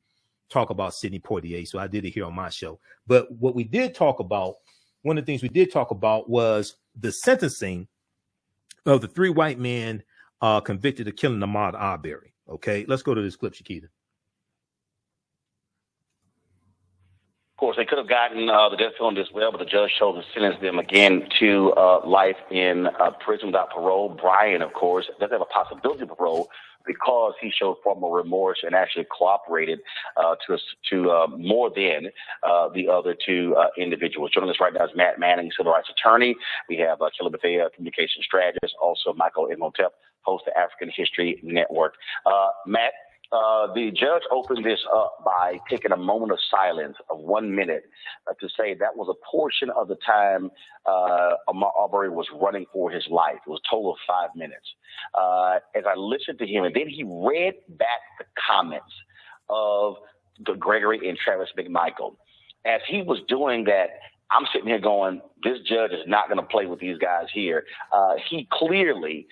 talk about Sidney Poitier, so I did it here on my show. But what we did talk about, one of the things we did talk about was the sentencing of the 3 white men convicted of killing Ahmad Arbery. Okay, let's go to this clip, Shakita. Of course, they could have gotten the death penalty as well, but the judge chose to sentence them again to life in prison without parole. Brian, of course, doesn't have a possibility of parole because he showed far more remorse and actually cooperated to more than the other 2 individuals. Joining us right now is Matt Manning, civil rights attorney. We have Kelly Bethea, communication strategist, also Michael Imhotep, host of African History Network. Matt, the judge opened this up by taking a moment of silence of 1 minute to say that was a portion of the time Ahmad Arbery was running for his life. It was a total of 5 minutes. As I listened to him, and then he read back the comments of Gregory and Travis McMichael. As he was doing that, I'm sitting here going, this judge is not going to play with these guys here. He clearly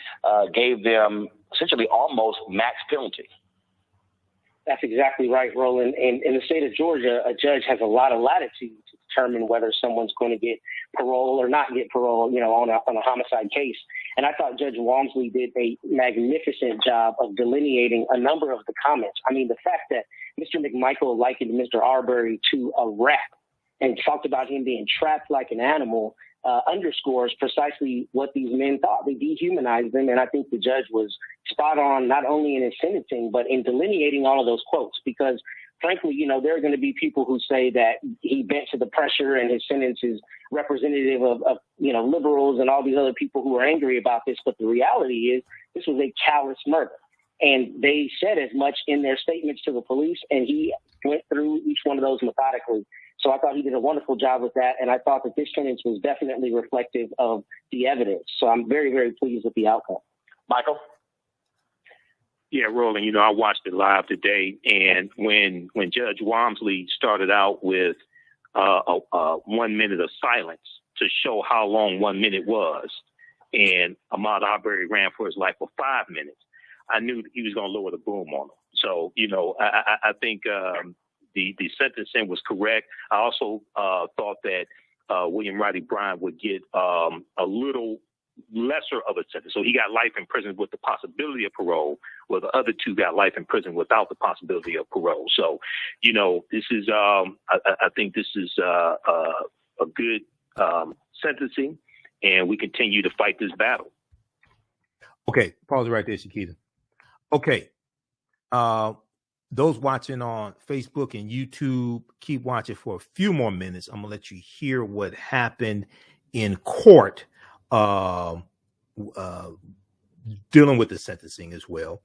gave them essentially almost max penalty. That's exactly right, Roland. And in the state of Georgia, a judge has a lot of latitude to determine whether someone's going to get parole or not get parole, on a homicide case. And I thought Judge Walmsley did a magnificent job of delineating a number of the comments. I mean, the fact that Mr. McMichael likened Mr. Arbery to a rat and talked about him being trapped like an animal underscores precisely what these men thought. They dehumanized them, and I think the judge was spot on, not only in his sentencing, but in delineating all of those quotes, because frankly, there are going to be people who say that he bent to the pressure and his sentence is representative of liberals and all these other people who are angry about this. But the reality is this was a callous murder. And they said as much in their statements to the police, and he went through each one of those methodically. So I thought he did a wonderful job with that, and I thought that this sentence was definitely reflective of the evidence. So I'm very, very pleased with the outcome. Michael? Yeah, Roland, I watched it live today, and when Judge Walmsley started out with 1 minute of silence to show how long 1 minute was, and Ahmad Arbery ran for his life for 5 minutes, I knew he was going to lower the boom on him. So, I think the sentencing was correct. I also thought that William Roddy Bryant would get a little lesser of a sentence. So he got life in prison with the possibility of parole, where the other 2 got life in prison without the possibility of parole. So, this is, I think this is a good sentencing, and we continue to fight this battle. Okay, pause right there, Shakita. Okay. Those watching on Facebook and YouTube, keep watching for a few more minutes. I'm going to let you hear what happened in court dealing with the sentencing as well.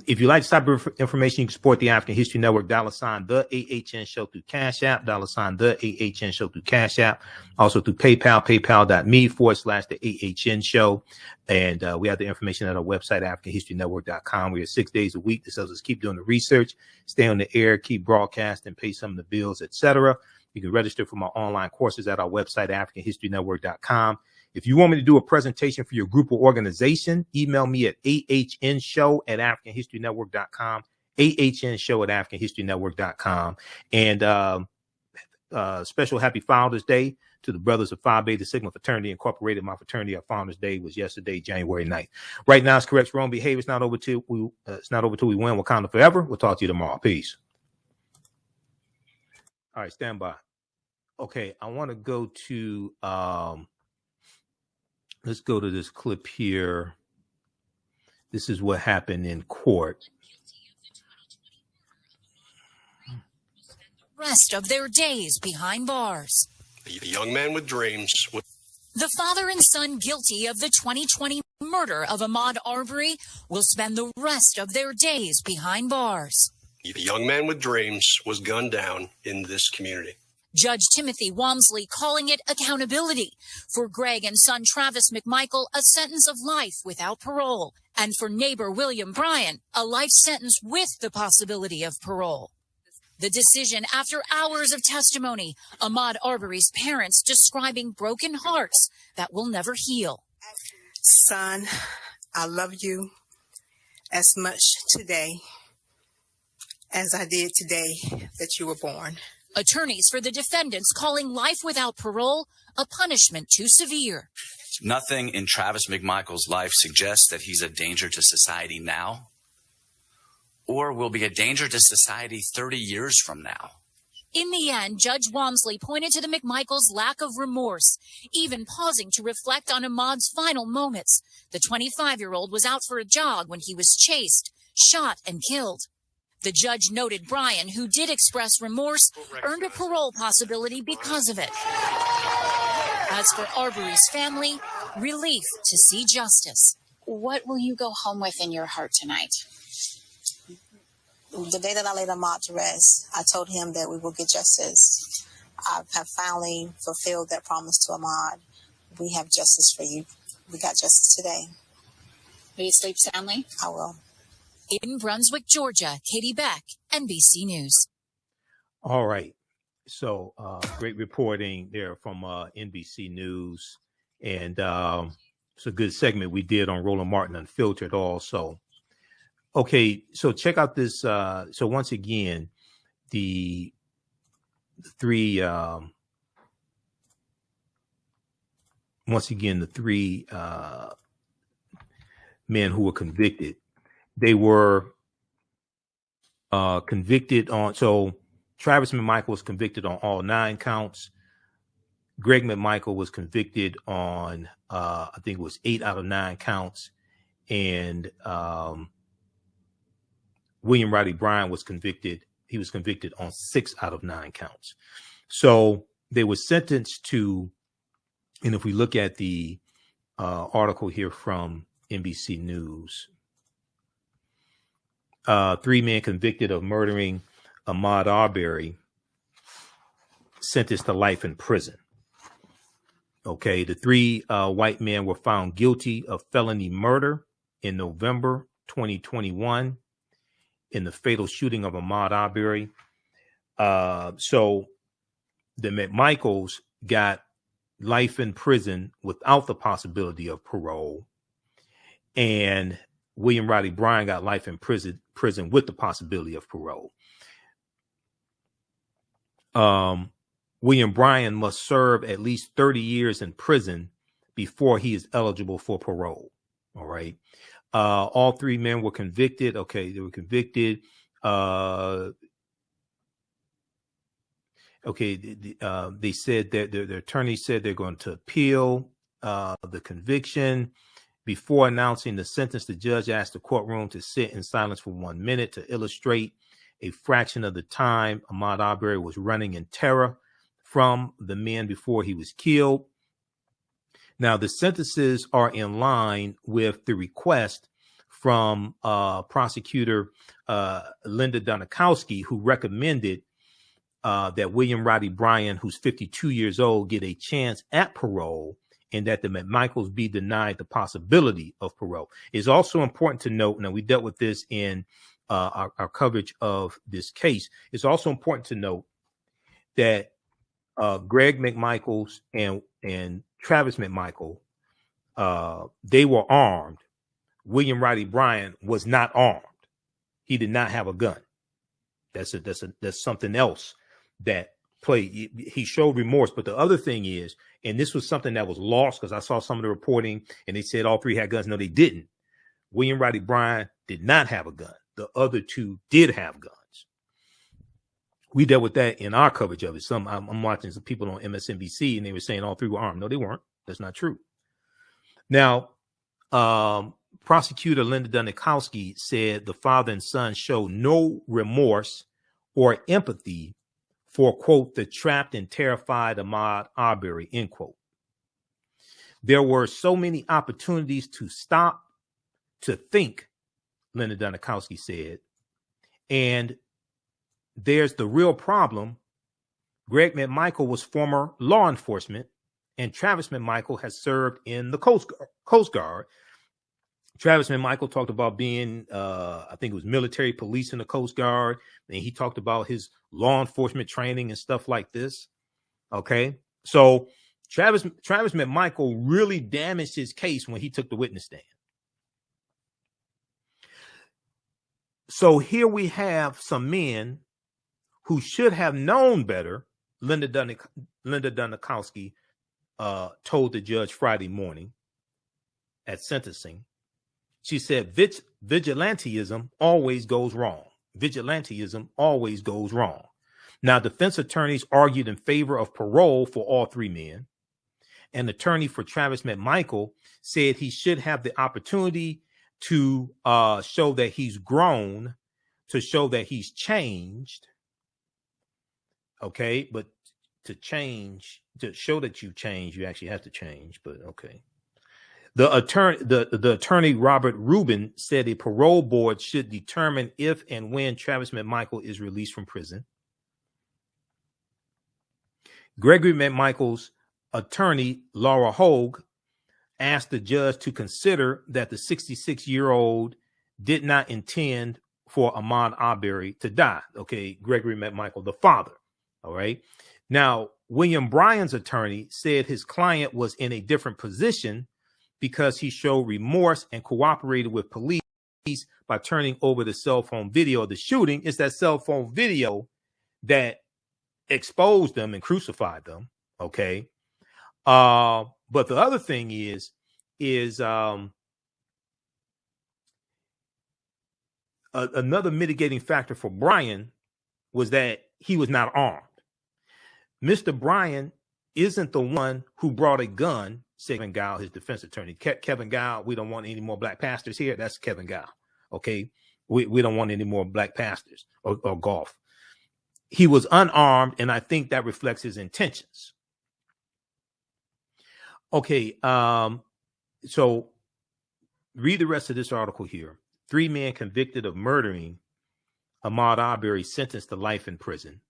If you like this type of information, you can support the African History Network, $, the AHN Show through Cash App, $, the AHN Show through Cash App, also through PayPal, paypal.me/the AHN Show. And we have the information at our website, AfricanHistoryNetwork.com. We're 6 days a week. This helps us keep doing the research, stay on the air, keep broadcasting, pay some of the bills, etc. You can register for my online courses at our website, AfricanHistoryNetwork.com. If you want me to do a presentation for your group or organization, email me at ahnshow@AfricanHistoryNetwork.com, ahnshow@AfricanHistoryNetwork.com. And special happy Founders Day to the brothers of Phi Beta Sigma Fraternity Incorporated. My fraternity, our Founders Day was yesterday, January 9th. Right now, it's correct wrong behavior. It's not over till we win. Wakanda forever. We'll talk to you tomorrow. Peace. All right, stand by. Okay, I want to go to let's go to this clip here. This is what happened in court. Rest of their days behind bars. A young man with dreams. The father and son guilty of the 2020 murder of Ahmaud Arbery will spend the rest of their days behind bars. A young man with dreams was gunned down in this community. Judge Timothy Walmsley calling it accountability. For Greg and son Travis McMichael, a sentence of life without parole. And for neighbor William Bryant, a life sentence with the possibility of parole. The decision after hours of testimony, Ahmaud Arbery's parents describing broken hearts that will never heal. Son, I love you as much today as I did today that you were born. Attorneys for the defendants calling life without parole a punishment too severe. Nothing in Travis McMichael's life suggests that he's a danger to society now or will be a danger to society 30 years from now. In the end, Judge Walmsley pointed to the McMichaels' lack of remorse, even pausing to reflect on Ahmaud's final moments. The 25-year-old was out for a jog when he was chased, shot, and killed. The judge noted Brian, who did express remorse, earned a parole possibility because of it. As for Arbery's family, relief to see justice. What will you go home with in your heart tonight? The day that I laid Ahmad to rest, I told him that we will get justice. I have finally fulfilled that promise to Ahmad. We have justice for you. We got justice today. Will you sleep soundly? I will. In Brunswick, Georgia, Katie Beck, NBC News. All right. So great reporting there from NBC News. And it's a good segment we did on Roland Martin Unfiltered also. Okay, so check out this. So once again, the three men who were convicted. They were convicted on. So Travis McMichael was convicted on all 9 counts. Greg McMichael was convicted on I think it was 8 out of 9 counts, and William Roddy Bryan was convicted. He was convicted on 6 out of 9 counts. So they were sentenced to, and if we look at the article here from NBC News, 3 men convicted of murdering Ahmaud Arbery sentenced to life in prison. Okay, the 3 white men were found guilty of felony murder in November 2021 in the fatal shooting of Ahmaud Arbery. So the McMichaels got life in prison without the possibility of parole, and William Roddy Bryan got life in prison with the possibility of parole. William Bryan must serve at least 30 years in prison before he is eligible for parole. All right. All 3 men were convicted. Okay, they were convicted. They said that their attorney said they're going to appeal the conviction. Before announcing the sentence, the judge asked the courtroom to sit in silence for 1 minute to illustrate a fraction of the time Ahmaud Arbery was running in terror from the men before he was killed. Now, the sentences are in line with the request from prosecutor Linda Donikowski, who recommended that William Roddy Bryan, who's 52 years old, get a chance at parole, and that the McMichaels be denied the possibility of parole. It's also important to note, now we dealt with this in our coverage of this case. It's also important to note that Greg McMichaels and Travis McMichael, they were armed. William Roddy Bryan was not armed. He did not have a gun. That's something else that played. He showed remorse, but the other thing is, and this was something that was lost because I saw some of the reporting and they said all 3 had guns. No, they didn't. William Roddy Bryan did not have a gun. The other 2 did have guns. We dealt with that in our coverage of it. I'm watching some people on MSNBC and they were saying all 3 were armed. No, they weren't. That's not true. Now, prosecutor Linda Donikowski said the father and son showed no remorse or empathy for, quote, the trapped and terrified Ahmaud Arbery, end quote. There were so many opportunities to stop, to think, Linda Donikowski said, and there's the real problem. Greg McMichael was former law enforcement, and Travis McMichael has served in the Coast Guard. Travis McMichael talked about being, I think it was military police in the Coast Guard, and he talked about his law enforcement training and stuff like this. Okay, so Travis McMichael really damaged his case when he took the witness stand. So here we have some men who should have known better. Linda Dunikowski told the judge Friday morning at sentencing. She said, vigilantism always goes wrong. Vigilantism always goes wrong. Now, defense attorneys argued in favor of parole for all three men. An attorney for Travis McMichael said he should have the opportunity to show that he's grown, to show that he's changed. Okay, but to change, to show that you've changed, you actually have to change, but okay. The attorney Robert Rubin said a parole board should determine if and when Travis McMichael is released from prison. Gregory McMichael's attorney, Laura Hogue, asked the judge to consider that the 66-year-old did not intend for Ahmaud Arbery to die. Okay, Gregory McMichael, the father. All right. Now, William Bryan's attorney said his client was in a different position because he showed remorse and cooperated with police by turning over the cell phone video of the shooting. It's that cell phone video that exposed them and crucified them. Okay. But the other thing is another mitigating factor for Bryan was that he was not armed. Mr. Bryan isn't the one who brought a gun, said Kevin Gile, his defense attorney. Kevin Gile, we don't want any more black pastors here. That's Kevin Gile. Okay. We don't want any more black pastors or golf. He was unarmed, and I think that reflects his intentions. Okay. So read the rest of this article here. 3 men convicted of murdering Ahmaud Arbery sentenced to life in prison.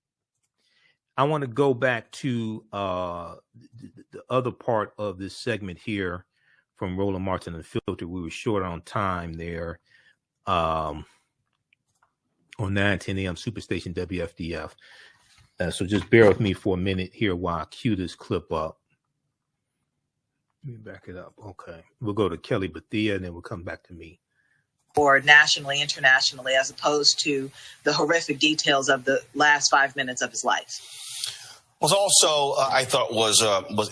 I want to go back to the other part of this segment here from Roland Martin and Filter. We were short on time there on 9:10 a.m. Superstation WFDF. So just bear with me for a minute here while I cue this clip up. Let me back it up. Okay. We'll go to Kelly Bethia and then we'll come back to me. Or nationally, internationally, as opposed to the horrific details of the last 5 minutes of his life. Was also, I thought was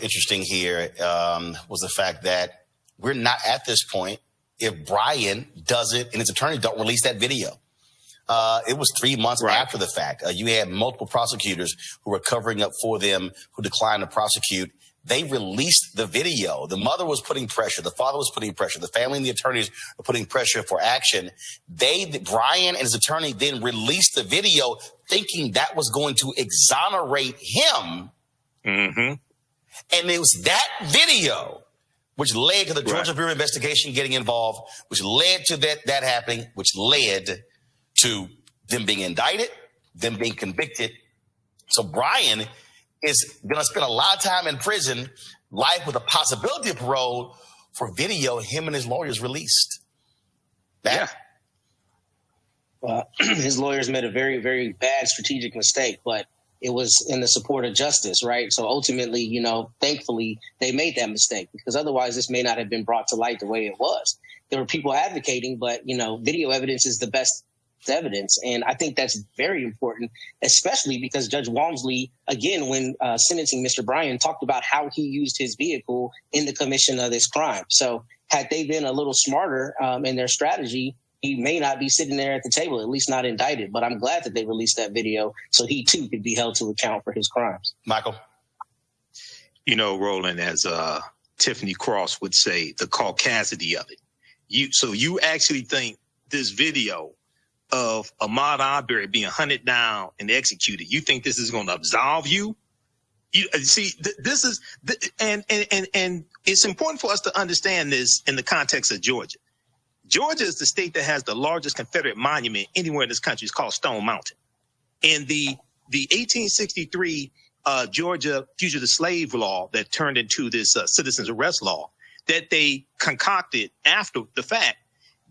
interesting here was the fact that we're not at this point if Bryan doesn't and his attorney don't release that video. It was 3 months after the fact. You had multiple prosecutors who were covering up for them who declined to prosecute. They released the video. The mother was putting pressure. The father was putting pressure. The family and the attorneys were putting pressure for action. Bryan and his attorney then released the video thinking that was going to exonerate him. Mm-hmm. And it was that video which led to the Georgia Bureau of Investigation getting involved, which led to that happening, which led to them being indicted, them being convicted. So Bryan is going to spend a lot of time in prison, life with a possibility of parole for video him and his lawyers released. Well, his lawyers made a very, very bad strategic mistake, but it was in the support of justice, right? So ultimately, thankfully, they made that mistake because otherwise this may not have been brought to light the way it was. There were people advocating, but, video evidence is the best evidence. And I think that's very important, especially because Judge Walmsley, again, when sentencing Mr. Bryan, talked about how he used his vehicle in the commission of this crime. So had they been a little smarter in their strategy, he may not be sitting there at the table, at least not indicted. But I'm glad that they released that video so he, too, could be held to account for his crimes. Michael? Roland, as Tiffany Cross would say, the caucasity of it. You actually think this video of Ahmaud Arbery being hunted down and executed, you think this is going to absolve you? This is, and it's important for us to understand this in the context of Georgia. Georgia is the state that has the largest Confederate monument anywhere in this country. It's called Stone Mountain. And the 1863 Georgia fugitive slave law that turned into this citizen's arrest law that they concocted after the fact,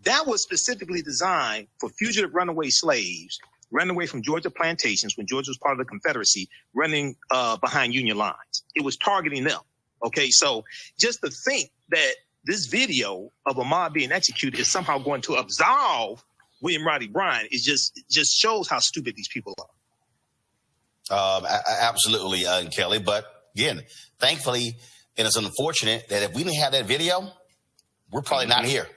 that was specifically designed for fugitive runaway slaves running away from Georgia plantations when Georgia was part of the Confederacy, running behind Union lines. It was targeting them. Okay, so just to think that this video of Ahmad being executed is somehow going to absolve William Rodney Bryant, it just shows how stupid these people are. Absolutely, Kelly. But again, thankfully, and it's unfortunate that if we didn't have that video, we're probably not here.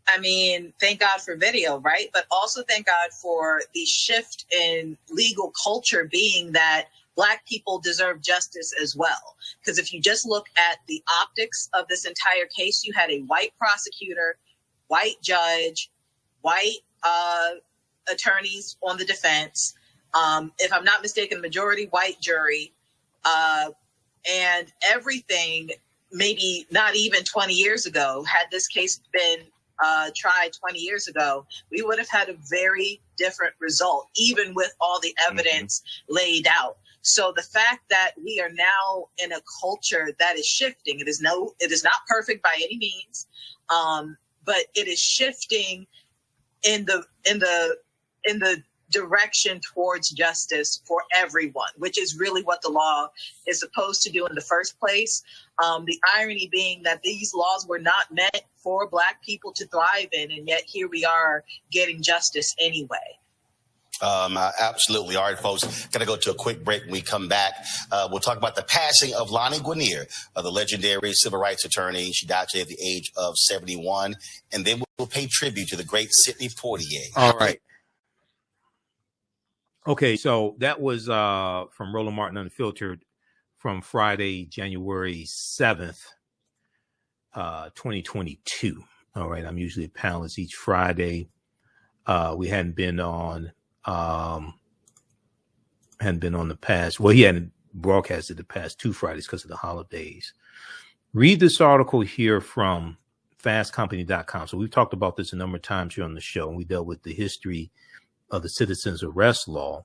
I mean, thank God for video, right? But also thank God for the shift in legal culture being that Black people deserve justice as well. Because if you just look at the optics of this entire case, you had a white prosecutor, white judge, white attorneys on the defense. If I'm not mistaken, majority white jury, and everything, maybe not even 20 years ago, had this case been tried 20 years ago, we would have had a very different result, even with all the evidence laid out. So the fact that we are now in a culture that is shifting, it is not perfect by any means, but it is shifting in the direction towards justice for everyone, which is really what the law is supposed to do in the first place. The irony being that these laws were not meant for Black people to thrive in, and yet here we are getting justice anyway. Absolutely. All right, folks, got to go to a quick break. When we come back, we'll talk about the passing of Lonnie Guinier, the legendary civil rights attorney. She died today at the age of 71. And then we'll pay tribute to the great Sidney Poitier. All right. Okay, so that was from Roland Martin Unfiltered from Friday, January 7th, 2022. All right, I'm usually at panelists each Friday. We hadn't been on the past. Well, he hadn't broadcasted the past 2 Fridays because of the holidays. Read this article here from fastcompany.com. So we've talked about this a number of times here on the show, and we dealt with the history of the citizens arrest law,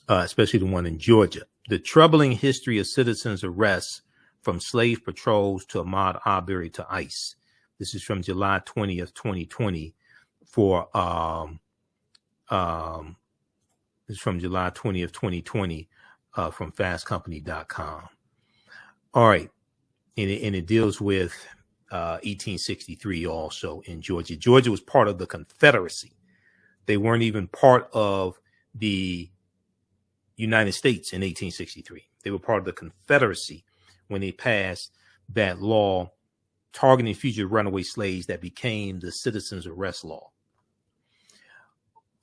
especially the one in Georgia. The troubling history of citizens arrests from slave patrols to Ahmad Arbery to ICE. This is from July 20th, 2020 this is from July 20th, 2020 from fastcompany.com. All right. And it deals with 1863 also in Georgia. Georgia was part of the Confederacy. They weren't even part of the United States in 1863. They were part of the Confederacy when they passed that law targeting fugitive runaway slaves that became the citizens arrest law.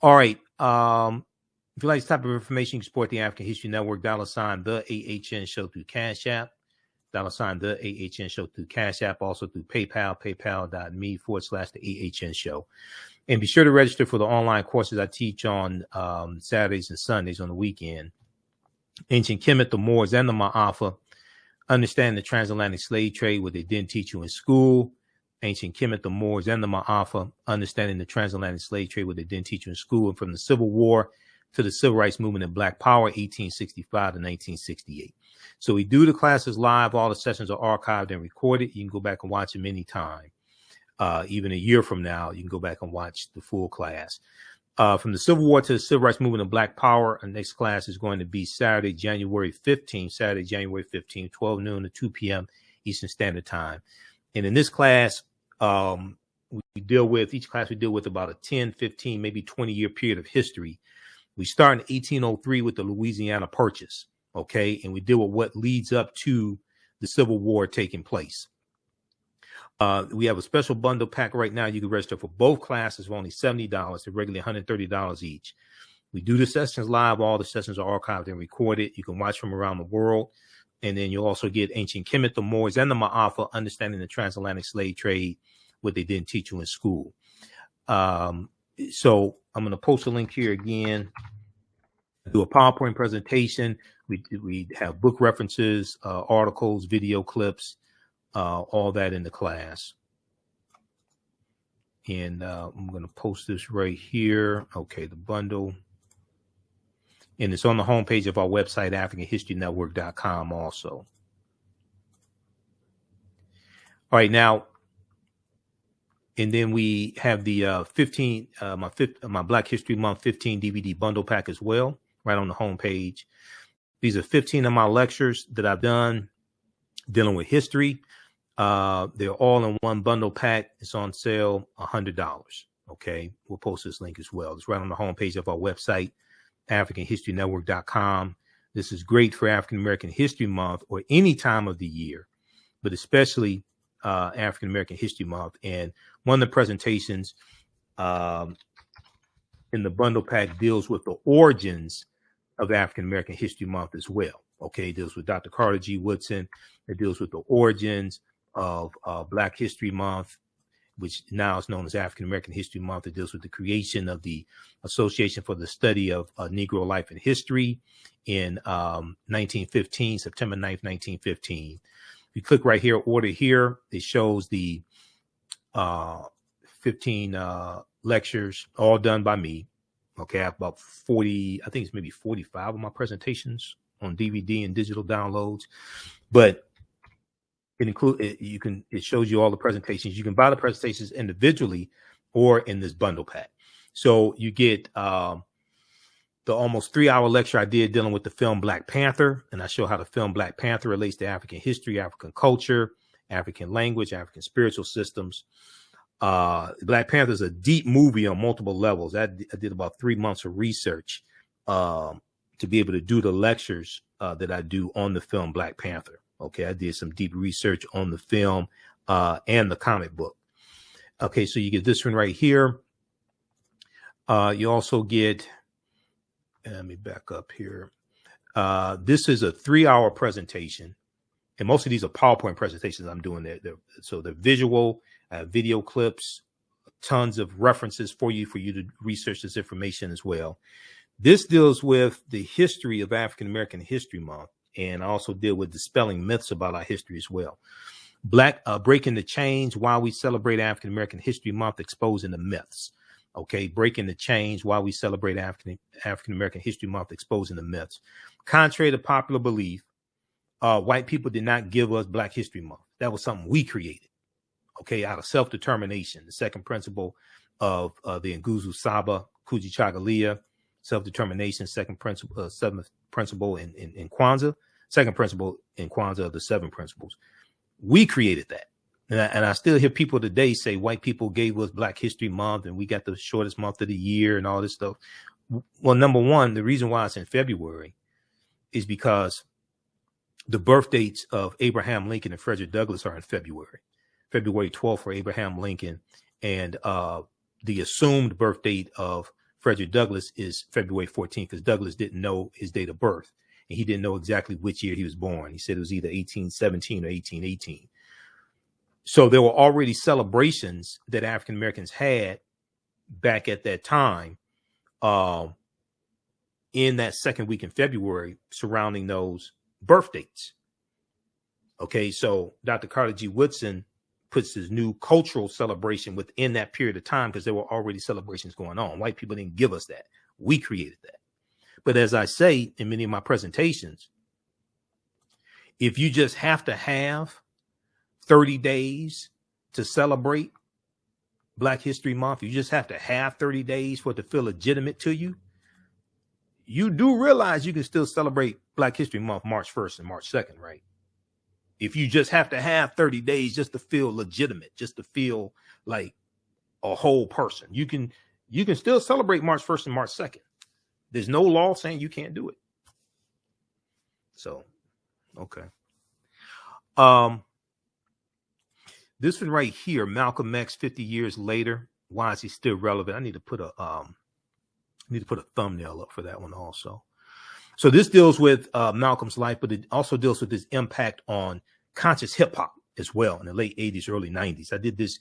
All right. If you like this type of information, you can support the African History Network, $ the AHN Show through Cash App, $ the AHN Show through Cash App, also through PayPal, paypal.me/the AHN Show. And be sure to register for the online courses I teach on Saturdays and Sundays on the weekend. Ancient Kemet, the Moors, and the Ma'afa. Understand the transatlantic slave trade, what they didn't teach you in school. Ancient Kemet, the Moors, and the Ma'afa. Understanding the transatlantic slave trade, what they didn't teach you in school. And from the Civil War to the Civil Rights Movement and Black Power, 1865 to 1968. So we do the classes live. All the sessions are archived and recorded. You can go back and watch them anytime. Even a year from now, you can go back and watch the full class. From the Civil War to the Civil Rights Movement and Black Power, our next class is going to be Saturday, January 15th, 12 noon to 2 p.m. Eastern Standard Time. And in this class, we deal with about a 10, 15, maybe 20-year period of history. We start in 1803 with the Louisiana Purchase, okay? And we deal with what leads up to the Civil War taking place. We have a special bundle pack right now. You can register for both classes for only $70. They're regularly $130 each. We do the sessions live. All the sessions are archived and recorded. You can watch from around the world. And then you'll also get Ancient Kemet, the Moors, and the Ma'afa, understanding the transatlantic slave trade, what they didn't teach you in school. So I'm going to post a link here again. Do a PowerPoint presentation. We have book references, articles, video clips, all that in the class. And I'm going to post this right here. Okay, the bundle. And it's on the homepage of our website, AfricanHistoryNetwork.com also. All right, now, and then we have the my Black History Month 15 DVD bundle pack as well, right on the homepage. These are 15 of my lectures that I've done dealing with history. They're all in one bundle pack. It's on sale, $100. Okay, we'll post this link as well. It's right on the homepage of our website, AfricanHistoryNetwork.com. This is great for African American History Month or any time of the year, but especially African American History Month. And one of the presentations in the bundle pack deals with the origins of African American History Month as well. Okay, it deals with Dr. Carter G. Woodson. It deals with the origins of Black History Month, which now is known as African American History Month. It deals with the creation of the Association for the Study of Negro Life and History in 1915, September 9th, 1915. If you click right here, order here, it shows the 15 lectures, all done by me. Okay, I have about 40, I think it's maybe 45 of my presentations on DVD and digital downloads, but it shows you all the presentations. You can buy the presentations individually or in this bundle pack. So you get the almost 3-hour lecture I did dealing with the film Black Panther, and I show how the film Black Panther relates to African history, African culture, African language, African spiritual systems. Black Panther is a deep movie on multiple levels. I did about 3 months of research to be able to do the lectures that I do on the film Black Panther. Okay, I did some deep research on the film and the comic book. Okay, so you get this one right here. You also get, let me back up here. This is a 3-hour presentation, and most of these are PowerPoint presentations I'm doing. So the visual, video clips, tons of references for you to research this information as well. This deals with the history of African American History Month, and I also deal with dispelling myths about our history as well. Breaking the Chains, why we celebrate African American History Month, exposing the myths. Okay, breaking the chains, why we celebrate African American History Month, exposing the myths. Contrary to popular belief, white people did not give us Black History Month. That was something we created. Okay, out of self-determination, the second principle of the Nguzo Saba Kujichagulia, self-determination, seventh principle in Kwanzaa, second principle in Kwanzaa of the 7 principles. We created that. And I still hear people today say white people gave us Black History Month and we got the shortest month of the year and all this stuff. Well, number one, the reason why it's in February is because the birth dates of Abraham Lincoln and Frederick Douglass are in February. February 12th for Abraham Lincoln, and the assumed birth date of Frederick Douglass is February 14th, because Douglass didn't know his date of birth, and he didn't know exactly which year he was born. He said it was either 1817 or 1818. So there were already celebrations that African Americans had back at that time in that second week in February surrounding those birth dates. Okay, so Dr. Carter G. Woodson puts his new cultural celebration within that period of time because there were already celebrations going on. White people didn't give us that. We created that. But as I say in many of my presentations, if you just have to have 30 days to celebrate Black History Month, you just have to have 30 days for it to feel legitimate to you, you do realize you can still celebrate Black History Month March 1st and March 2nd, right? If you just have to have 30 days just to feel legitimate, just to feel like a whole person, you can still celebrate March 1st and March 2nd. There's no law saying you can't do it. So, okay. This one right here, Malcolm X, 50 years later. Why is he still relevant? I need to put a thumbnail up for that one also. So this deals with Malcolm's life, but it also deals with his impact on conscious hip hop as well in the late 80s, early 90s. I did this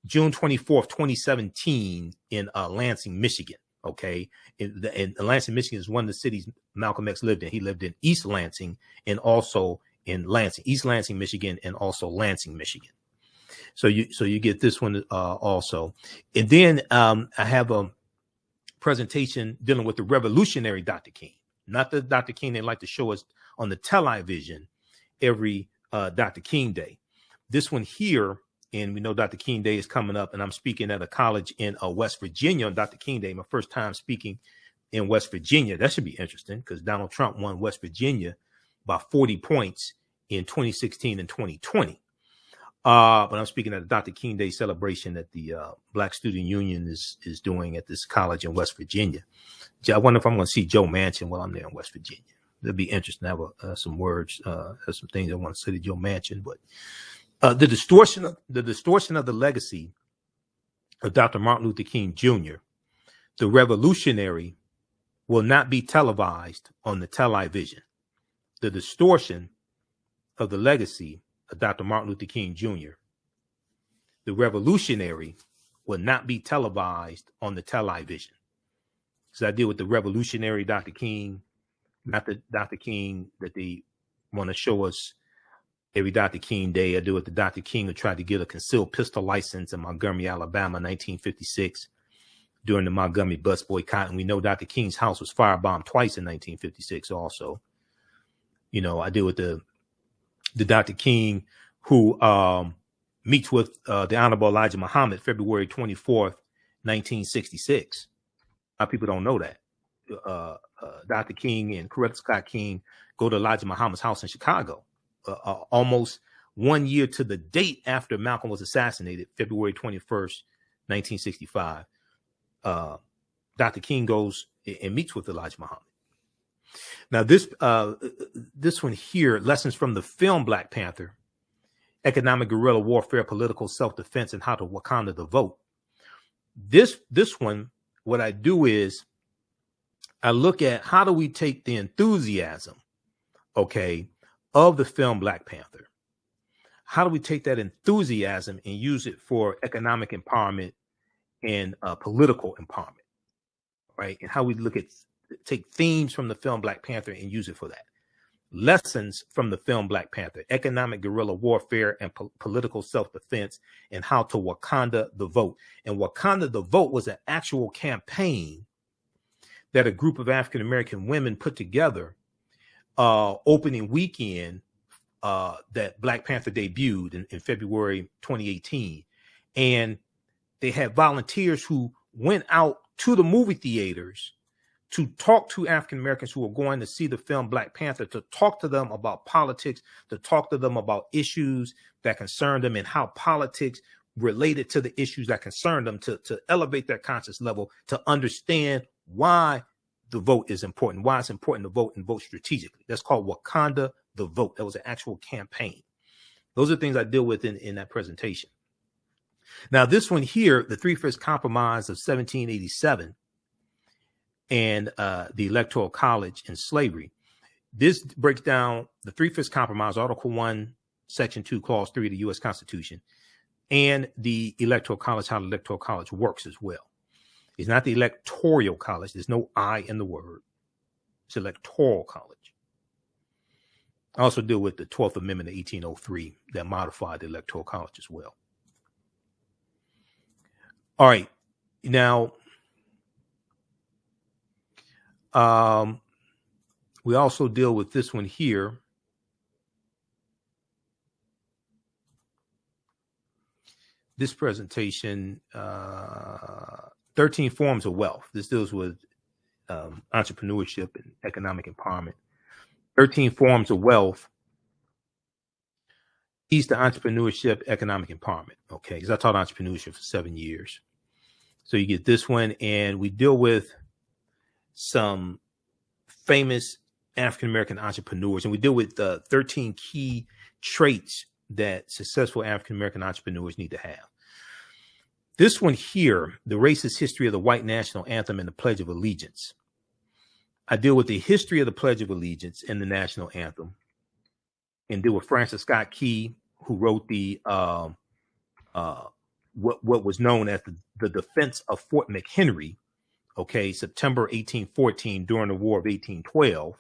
June 24th, 2017 in Lansing, Michigan. Okay. And Lansing, Michigan is one of the cities Malcolm X lived in. He lived in East Lansing and also in Lansing, East Lansing, Michigan, and also Lansing, Michigan. So you get this one also. And then I have a presentation dealing with the revolutionary Dr. King, not the Dr. King they like to show us on the television every Dr. King Day. This one here, and we know Dr. King Day is coming up, and I'm speaking at a college in West Virginia on Dr. King Day, my first time speaking in West Virginia. That should be interesting because Donald Trump won West Virginia by 40 points in 2016 and 2020. But I'm speaking at the Dr. King Day celebration that the Black Student Union is doing at this college in West Virginia. I wonder if I'm going to see Joe Manchin while I'm there in West Virginia. It'd be interesting to have some words, some things I want to say to Joe Manchin. But the distortion of the legacy of Dr. Martin Luther King Jr., the revolutionary, will not be televised on the television. The distortion of the legacy of Dr. Martin Luther King Jr., the revolutionary, will not be televised on the television. So I deal with the revolutionary Dr. King, not the Dr. King that they want to show us every Dr. King Day. I deal with the Dr. King who tried to get a concealed pistol license in Montgomery, Alabama, 1956, during the Montgomery bus boycott. And we know Dr. King's house was firebombed twice in 1956 also. You know, I deal with the Dr. King who meets with the Honorable Elijah Muhammad February 24th, 1966. A lot of people don't know that. Dr. King and Coretta Scott King go to Elijah Muhammad's house in Chicago, almost 1 year to the date after Malcolm was assassinated, February 21st, 1965. Dr. King goes and meets with Elijah Muhammad. Now, this one here, lessons from the film Black Panther, economic guerrilla warfare, political self-defense, and how to Wakanda the vote. This one, what I do is I look at how do we take the enthusiasm, okay, of the film Black Panther. How do we take that enthusiasm and use it for economic empowerment and political empowerment, right? And how we take themes from the film Black Panther and use it for that. Lessons from the film Black Panther, economic guerrilla warfare and political self-defense, and how to Wakanda the vote. And Wakanda the vote was an actual campaign that a group of African-American women put together opening weekend that Black Panther debuted in February 2018. And they had volunteers who went out to the movie theaters to talk to African Americans who were going to see the film Black Panther, to talk to them about politics, to talk to them about issues that concerned them and how politics related to the issues that concerned them, to elevate their conscious level, to understand why the vote is important, why it's important to vote and vote strategically. That's called Wakanda the vote. That was an actual campaign. Those are things I deal with in that presentation. Now, this one here, the Three-Fifths Compromise of 1787, and the Electoral College and slavery. This breaks down the Three-Fifths Compromise, Article 1, Section 2, Clause 3 of the U.S. Constitution, and the Electoral College, how the Electoral College works as well. It's not the Electoral College. There's no I in the word. It's Electoral College. I also deal with the 12th Amendment of 1803 that modified the Electoral College as well. All right. Now, we also deal with this one here. This presentation, 13 Forms of Wealth. This deals with entrepreneurship and economic empowerment. 13 Forms of Wealth. Keys to entrepreneurship, economic empowerment. Okay, because I taught entrepreneurship for 7 years. So you get this one, and we deal with some famous African-American entrepreneurs, and we deal with 13 key traits that successful African-American entrepreneurs need to have. This one here, the racist history of the white national anthem and the Pledge of Allegiance. I deal with the history of the Pledge of Allegiance and the national anthem, and deal with Francis Scott Key, who wrote the what was known as the defense of Fort McHenry, okay, September 1814, during the War of 1812.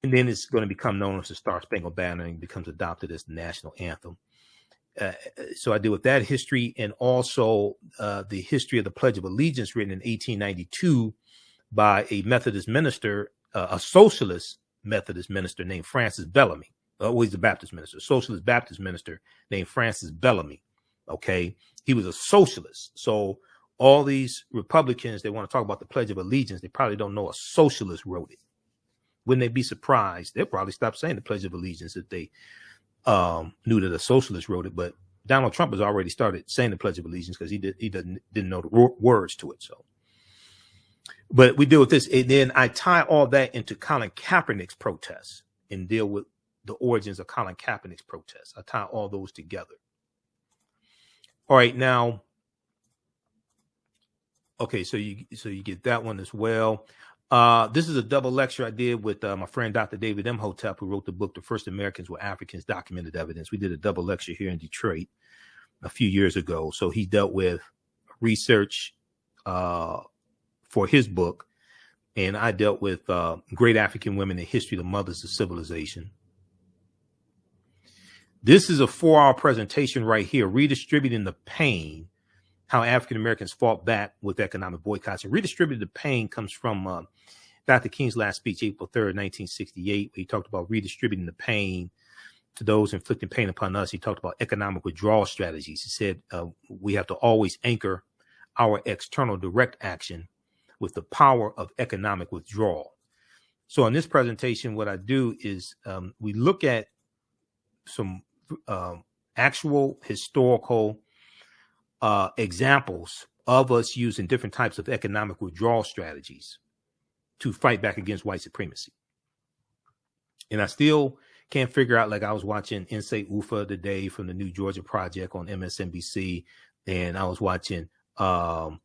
And then it's going to become known as the Star Spangled Banner and becomes adopted as the national anthem. So I deal with that history, and also the history of the Pledge of Allegiance, written in 1892 by a Methodist minister, a socialist Methodist minister named Francis Bellamy. He's a Baptist minister, socialist Baptist minister named Francis Bellamy. Okay, he was a socialist. So all these Republicans, they want to talk about the Pledge of Allegiance, they probably don't know a socialist wrote it. Wouldn't they be surprised? They'll probably stop saying the Pledge of Allegiance if they knew that a socialist wrote it, but Donald Trump has already started saying the Pledge of Allegiance because he didn't know the words to it. So, but we deal with this, and then I tie all that into Colin Kaepernick's protests and deal with the origins of Colin Kaepernick's protests. I tie all those together. All right, now, okay, so you get that one as well. This is a double lecture I did with my friend Dr. David Imhotep, who wrote the book, The First Americans Were Africans, Documented Evidence. We did a double lecture here in Detroit a few years ago. So he dealt with research for his book, and I dealt with Great African Women in History, the Mothers of Civilization. This is a 4-hour presentation right here, Redistributing the Pain, How African Americans Fought Back with Economic Boycotts. And Redistributing the Pain comes from Dr. King's last speech, April 3rd, 1968, where he talked about redistributing the pain to those inflicting pain upon us. He talked about economic withdrawal strategies. He said we have to always anchor our external direct action with the power of economic withdrawal. So in this presentation, what I do is we look at some actual historical examples of us using different types of economic withdrawal strategies to fight back against white supremacy. And I still can't figure out, like I was watching Insay Ufa today from the New Georgia Project on MSNBC, and I was watching from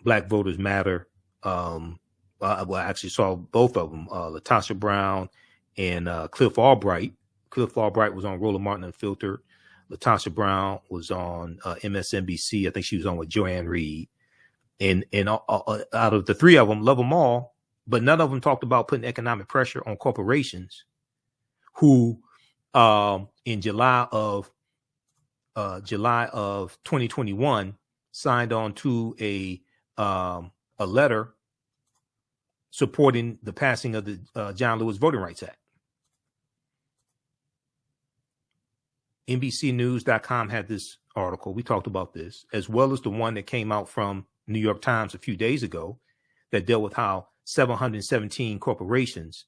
Black Voters Matter. Well, I actually saw both of them, Latasha Brown and Cliff Albright. Cliff Albright was on Roland Martin Unfiltered. Latasha Brown was on MSNBC. I think she was on with Joanne Reed. And out of the three of them, love them all, but none of them talked about putting economic pressure on corporations who in July of 2021 signed on to a letter supporting the passing of the John Lewis Voting Rights Act. NBCnews.com had this article. We talked about this, as well as the one that came out from New York Times a few days ago that dealt with how 717 corporations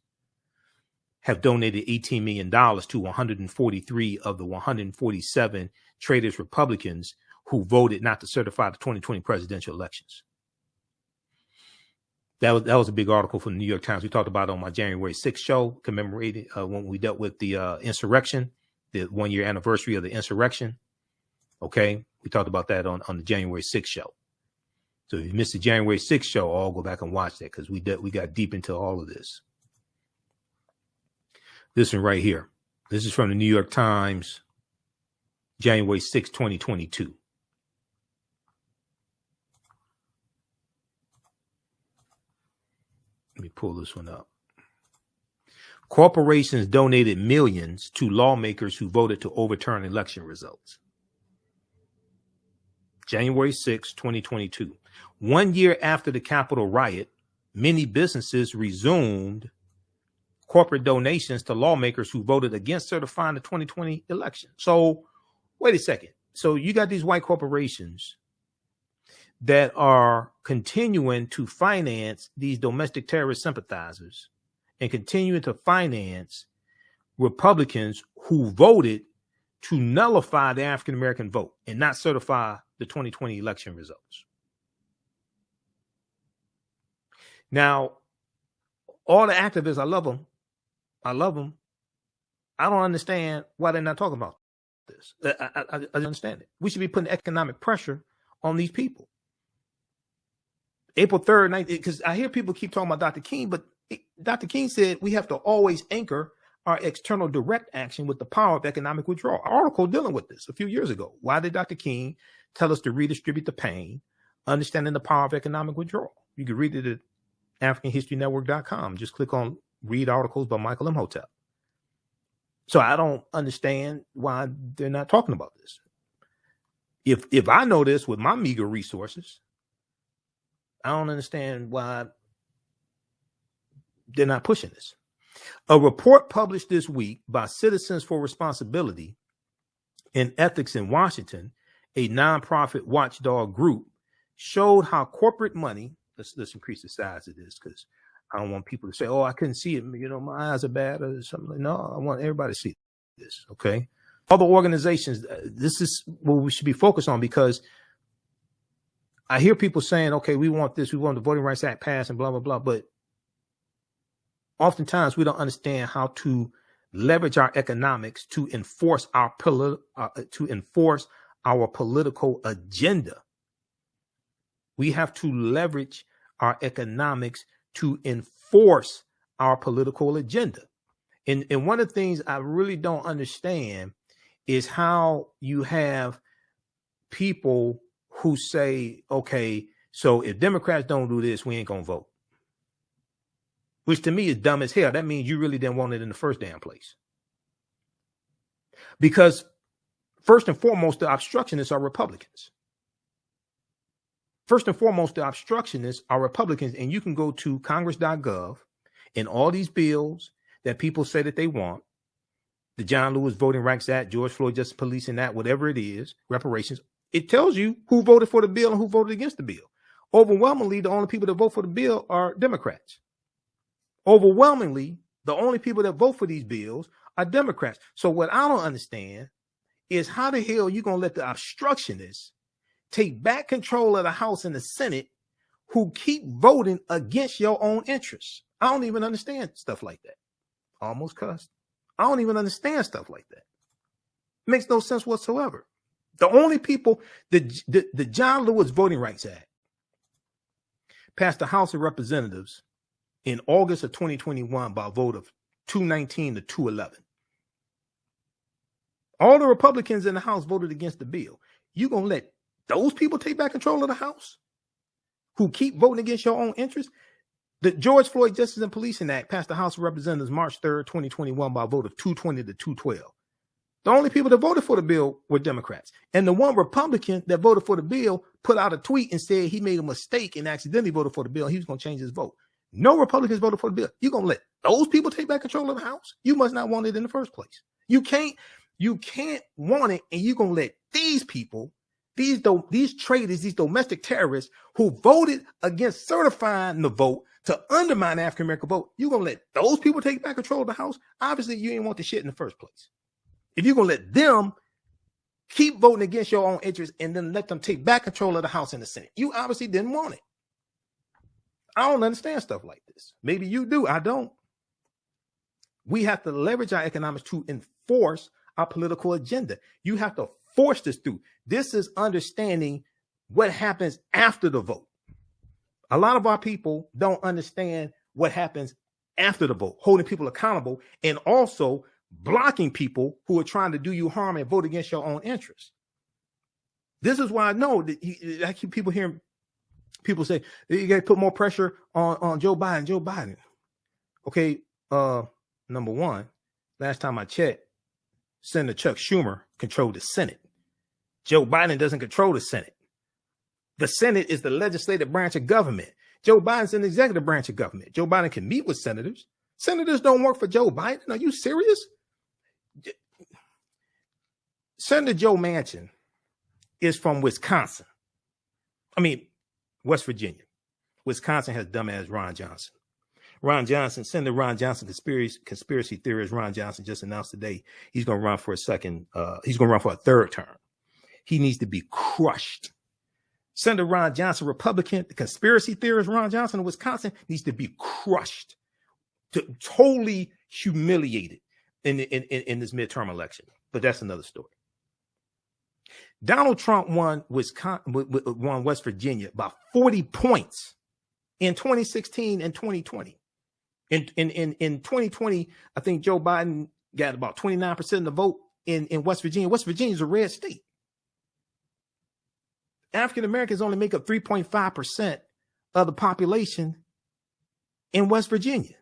have donated $18 million to 143 of the 147 traitors Republicans who voted not to certify the 2020 presidential elections. That was a big article from the New York Times. We talked about it on my January 6th show, commemorating when we dealt with the insurrection, the 1-year anniversary of the insurrection. Okay, we talked about that on the January 6th show. So if you missed the January 6th show, I'll go back and watch that because we got deep into all of this. This one right here. This is from the New York Times, January 6, 2022. Let me pull this one up. Corporations donated millions to lawmakers who voted to overturn election results. January 6, 2022. 1 year after the Capitol riot, many businesses resumed corporate donations to lawmakers who voted against certifying the 2020 election. So wait a second. So you got these white corporations that are continuing to finance these domestic terrorist sympathizers and continuing to finance Republicans who voted to nullify the African-American vote and not certify the 2020 election results. Now, all the activists, I love them. I love them. I don't understand why they're not talking about this. I understand it. We should be putting economic pressure on these people. April 3rd, because I hear people keep talking about Dr. King, but Dr. King said we have to always anchor our external direct action with the power of economic withdrawal. An article dealing with this a few years ago. Why did Dr. King tell us to redistribute the pain, understanding the power of economic withdrawal? You can read it at AfricanHistoryNetwork.com. Just click on read articles by Michael Imhotep. So I don't understand why they're not talking about this. If I know this with my meager resources, I don't understand why they're not pushing this. A report published this week by Citizens for Responsibility and Ethics in Washington, a nonprofit watchdog group, showed how corporate money, let's increase the size of this because I don't want people to say, "Oh, I couldn't see it. You know, my eyes are bad," or something. No, I want everybody to see this. Okay. Other organizations, this is what we should be focused on, because I hear people saying, "Okay, we want this. We want the Voting Rights Act passed," and blah blah blah. But oftentimes we don't understand how to leverage our economics to enforce our political agenda. We have to leverage our economics to enforce our political agenda. And one of the things I really don't understand is how you have people who say, okay, so if Democrats don't do this, we ain't going to vote. Which to me is dumb as hell. That means you really didn't want it in the first damn place. Because first and foremost, the obstructionists are Republicans. First and foremost, the obstructionists are Republicans. And you can go to Congress.gov and all these bills that people say that they want, the John Lewis Voting Rights Act, George Floyd Justice Policing Act, whatever it is, reparations, it tells you who voted for the bill and who voted against the bill. Overwhelmingly, the only people that vote for the bill are Democrats. Overwhelmingly, the only people that vote for these bills are Democrats. So what I don't understand is how the hell you going to let the obstructionists take back control of the House and the Senate who keep voting against your own interests? I don't even understand stuff like that. Almost cussed. I don't even understand stuff like that. It makes no sense whatsoever. The only people, the John Lewis Voting Rights Act passed the House of Representatives in August of 2021 by a vote of 219 to 211. All the Republicans in the House voted against the bill. You gonna let those people take back control of the House who keep voting against your own interests? The George Floyd Justice and Policing Act passed the House of Representatives March 3rd, 2021 by a vote of 220 to 212. The only people that voted for the bill were Democrats. And the one Republican that voted for the bill put out a tweet and said he made a mistake and accidentally voted for the bill. He was going to change his vote. No Republicans voted for the bill. You're going to let those people take back control of the House? You must not want it in the first place. You can't want it, and you're going to let these people, these traitors, these domestic terrorists who voted against certifying the vote to undermine the African-American vote, you're going to let those people take back control of the House? Obviously, you didn't want the shit in the first place. If you're going to let them keep voting against your own interests and then let them take back control of the House and the Senate, you obviously didn't want it. I don't understand stuff like this. Maybe you do. I don't. We have to leverage our economics to enforce our political agenda. You have to force this through. This is understanding what happens after the vote. A lot of our people don't understand what happens after the vote, holding people accountable and also blocking people who are trying to do you harm and vote against your own interests. This is why I know that I keep people hearing people say you got to put more pressure on Joe Biden. Joe Biden. Okay. Number one, last time I checked, Senator Chuck Schumer controlled the Senate. Joe Biden doesn't control the Senate. The Senate is the legislative branch of government. Joe Biden's in the executive branch of government. Joe Biden can meet with senators. Senators don't work for Joe Biden. Are you serious? Senator Joe Manchin is from Wisconsin. West Virginia. Wisconsin has dumbass Ron Johnson. Senator Ron Johnson, conspiracy theorist Ron Johnson just announced today he's going to run for a third term. He needs to be crushed. Senator Ron Johnson, Republican, the conspiracy theorist Ron Johnson of Wisconsin needs to be crushed, totally humiliated in this midterm election. But that's another story. Donald Trump won West Virginia by 40 points in 2016 and 2020. In 2020, I think Joe Biden got about 29% of the vote in West Virginia. West Virginia is a red state. African Americans only make up 3.5% of the population in West Virginia.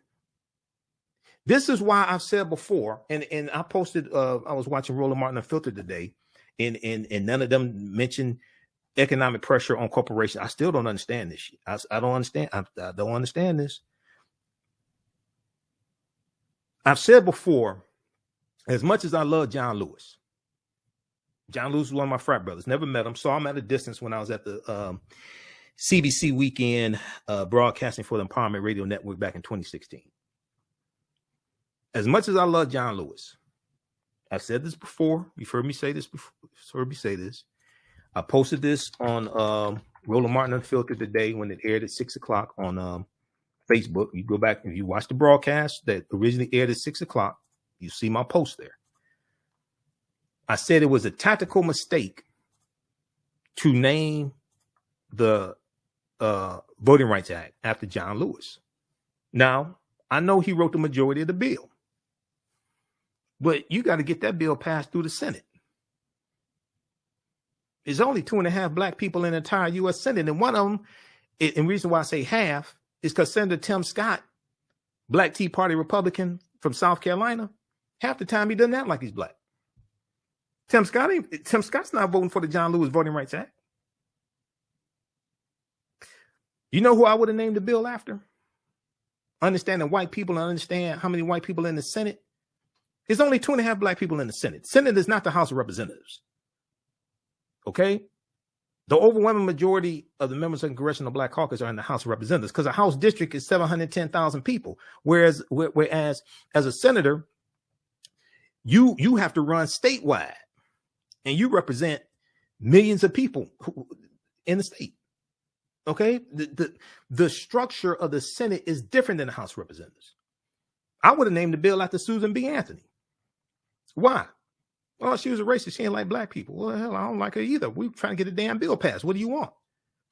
This is why I've said before, and I posted, I was watching Roland Martin Unfiltered today, and none of them mentioned economic pressure on corporations. I still don't understand this shit. I don't understand. I don't understand this. I've said before, as much as I love John Lewis was one of my frat brothers. Never met him. Saw him at a distance when I was at the CBC Weekend, broadcasting for the Empowerment Radio Network back in 2016. As much as I love John Lewis, I've said this before. You've heard me say this before. I posted this on Roland Martin Unfiltered today when it aired at 6 o'clock on Facebook. You go back, if you watch the broadcast that originally aired at 6 o'clock, you see my post there. I said it was a tactical mistake to name the Voting Rights Act after John Lewis. Now, I know he wrote the majority of the bill, but you got to get that bill passed through the Senate. There's only 2.5 black people in the entire U.S. Senate, and one of them, and the reason why I say half, is because Senator Tim Scott, Black Tea Party Republican from South Carolina, half the time he doesn't act like he's black. Tim Scott's not voting for the John Lewis Voting Rights Act. You know who I would have named the bill after? Understanding white people and understand how many white people in the Senate. There's only 2.5 black people in the Senate. Senate is not the House of Representatives. Okay? The overwhelming majority of the members of the Congressional Black Caucus are in the House of Representatives because a House district is 710,000 people. Whereas as a senator, you have to run statewide and you represent millions of people in the state. Okay? The structure of the Senate is different than the House of Representatives. I would have named the bill after Susan B. Anthony. Why? Well, she was a racist. She ain't like black people. Well, hell, I don't like her either. We're trying to get a damn bill passed. What do you want?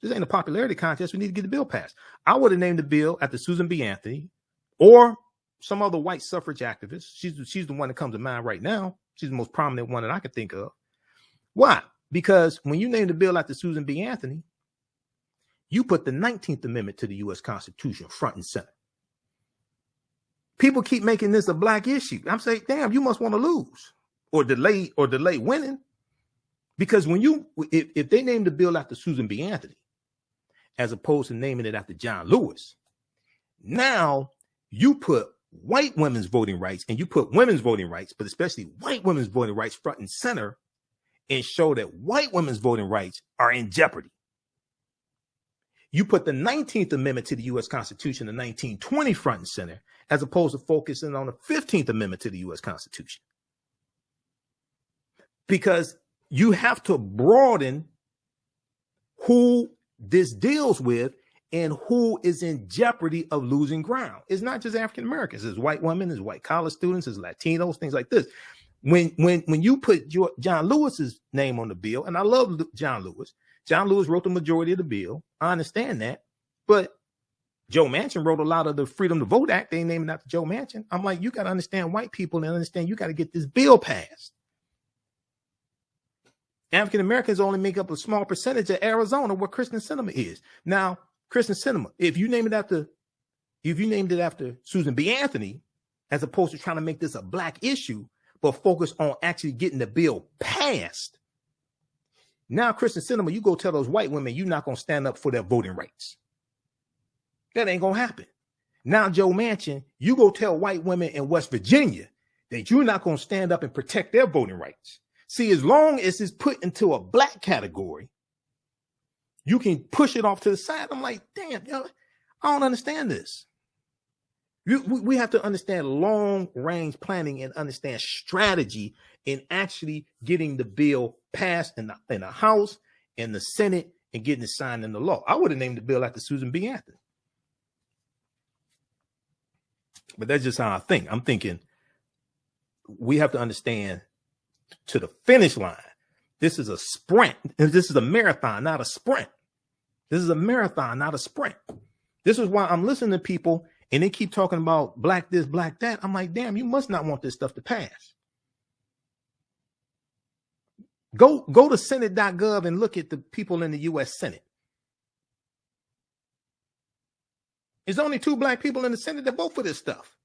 This ain't a popularity contest. We need to get the bill passed. I would have named the bill after Susan B. Anthony or some other white suffrage activist. She's the one that comes to mind right now. She's the most prominent one that I could think of. Why? Because when you name the bill after Susan B. Anthony, you put the 19th Amendment to the U.S. Constitution front and center. People keep making this a black issue. I'm saying, damn, you must want to lose or delay winning. Because if they name the bill after Susan B. Anthony, as opposed to naming it after John Lewis, now you put white women's voting rights and you put women's voting rights, but especially white women's voting rights front and center and show that white women's voting rights are in jeopardy. You put the 19th Amendment to the U.S. Constitution in 1920 front and center, as opposed to focusing on the 15th Amendment to the U.S. Constitution. Because you have to broaden who this deals with and who is in jeopardy of losing ground. It's not just African Americans. It's white women, it's white college students, it's Latinos, things like this. When you put John Lewis's name on the bill, and I love John Lewis. John Lewis wrote the majority of the bill. I understand that. But Joe Manchin wrote a lot of the Freedom to Vote Act. They ain't naming after Joe Manchin. I'm like, you got to understand white people and understand you got to get this bill passed. African Americans only make up a small percentage of Arizona where Christian cinema is. Now, Christian cinema, if you named it after Susan B. Anthony, as opposed to trying to make this a black issue, but focus on actually getting the bill passed. Now, Christian cinema, you go tell those white women you're not going to stand up for their voting rights. That ain't going to happen. Now, Joe Manchin, you go tell white women in West Virginia that you're not going to stand up and protect their voting rights. See, as long as it's put into a black category, you can push it off to the side. I'm like, damn, yo, I don't understand this. We have to understand long-range planning and understand strategy in actually getting the bill passed in the House, in the Senate, and getting it signed into law. I would have named the bill after Susan B. Anthony. But that's just how I think. I'm thinking we have to understand to the finish line. This is a sprint. This is a marathon, not a sprint. This is a marathon, not a sprint. This is why I'm listening to people and they keep talking about black this, black that. I'm like, damn, you must not want this stuff to pass. Go to Senate.gov and look at the people in the U.S. Senate. There's only 2 black people in the Senate that vote for this stuff.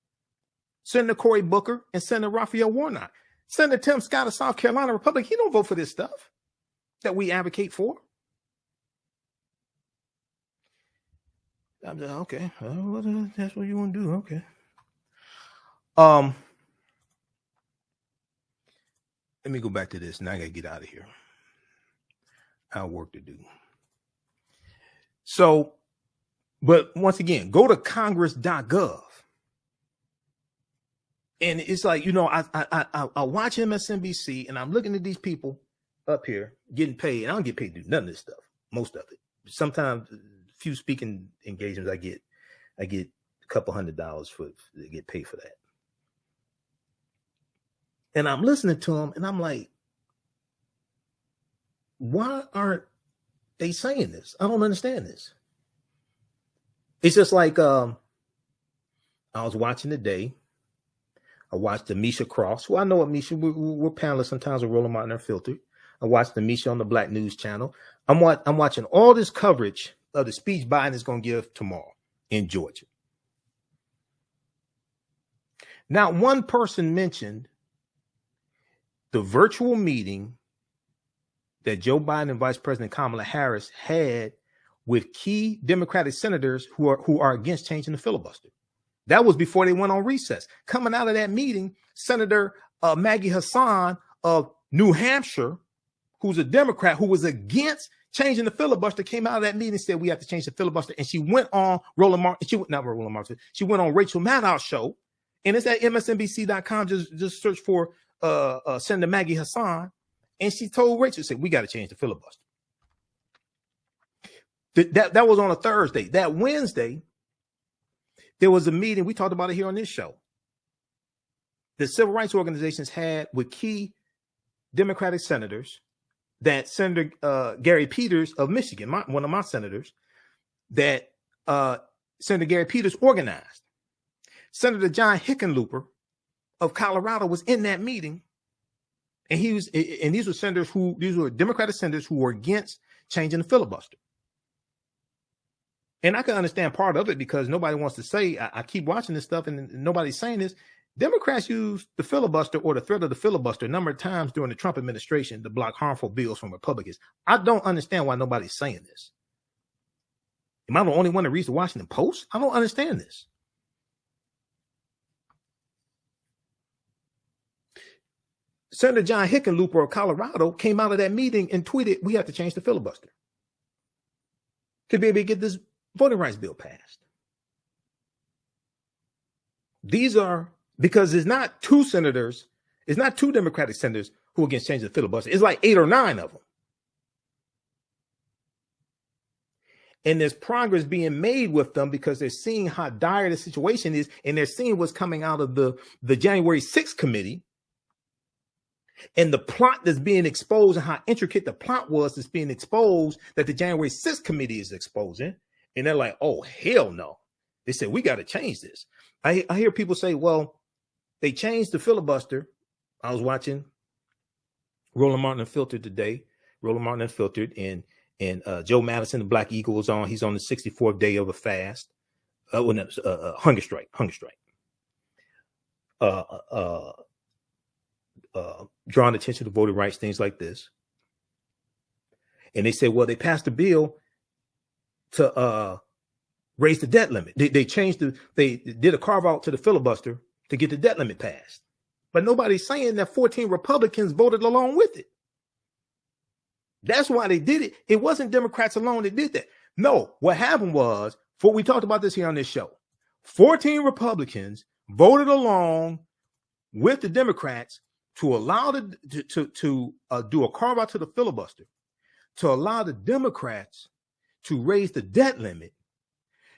Senator Cory Booker and Senator Raphael Warnock. Senator Tim Scott of South Carolina Republic, he don't vote for this stuff that we advocate for. I'm like, okay, well, that's what you want to do. Okay. Let me go back to this. Now I got to get out of here. I have work to do. So, but once again, go to congress.gov. And it's like, I watch MSNBC and I'm looking at these people up here getting paid. I don't get paid to do none of this stuff, most of it. Sometimes a few speaking engagements I get a couple $100 to get paid for that. And I'm listening to them and I'm like, why aren't they saying this? I don't understand this. It's just like I was watching today. I watched the Misha Cross. Well, I know what Misha, we're panelists. Sometimes we're rolling them out in their filter. I watched the Misha on the Black News Channel. I'm watching all this coverage of the speech Biden is going to give tomorrow in Georgia. Now, one person mentioned the virtual meeting that Joe Biden and Vice President Kamala Harris had with key Democratic senators who are against changing the filibuster. That was before they went on recess. Coming out of that meeting, Senator Maggie Hassan of New Hampshire, who's a Democrat who was against changing the filibuster, came out of that meeting and said we have to change the filibuster. And she went on she went on Rachel Maddow's show, and it's at MSNBC.com. Just search for Senator Maggie Hassan, and she told Rachel, said we got to change the filibuster. That was on a Thursday. That Wednesday, there was a meeting. We talked about it here on this show. The civil rights organizations had with key Democratic senators that Senator Gary Peters of Michigan, one of my senators, that Senator Gary Peters organized. Senator John Hickenlooper of Colorado was in that meeting. And these were Democratic senators who were against changing the filibuster. And I can understand part of it because nobody wants to say, I keep watching this stuff and nobody's saying this. Democrats use the filibuster or the threat of the filibuster a number of times during the Trump administration to block harmful bills from Republicans. I don't understand why nobody's saying this. Am I the only one that reads the Washington Post? I don't understand this. Senator John Hickenlooper of Colorado came out of that meeting and tweeted, we have to change the filibuster to be able to get this voting rights bill passed. These are, because it's not two Democratic senators who are against changing the filibuster. It's like 8 or 9 of them. And there's progress being made with them because they're seeing how dire the situation is, and they're seeing what's coming out of the January 6th committee and the plot that's being exposed and how intricate the plot was that's being exposed that the January 6th committee is exposing. And they're like, oh, hell no. They said, we got to change this. I hear people say, well, they changed the filibuster. I was watching Roland Martin Unfiltered today. Roland Martin Unfiltered and Joe Madison, the Black Eagle, is on. He's on the 64th day of a fast. Hunger strike. Drawing attention to voting rights, things like this. And they said, well, they passed a bill to raise the debt limit. They did a carve out to the filibuster to get the debt limit passed. But nobody's saying that 14 Republicans voted along with it. That's why they did it. It wasn't Democrats alone that did that. No, what happened was, we talked about this here on this show. 14 Republicans voted along with the Democrats to allow to do a carve out to the filibuster, to allow the Democrats to raise the debt limit,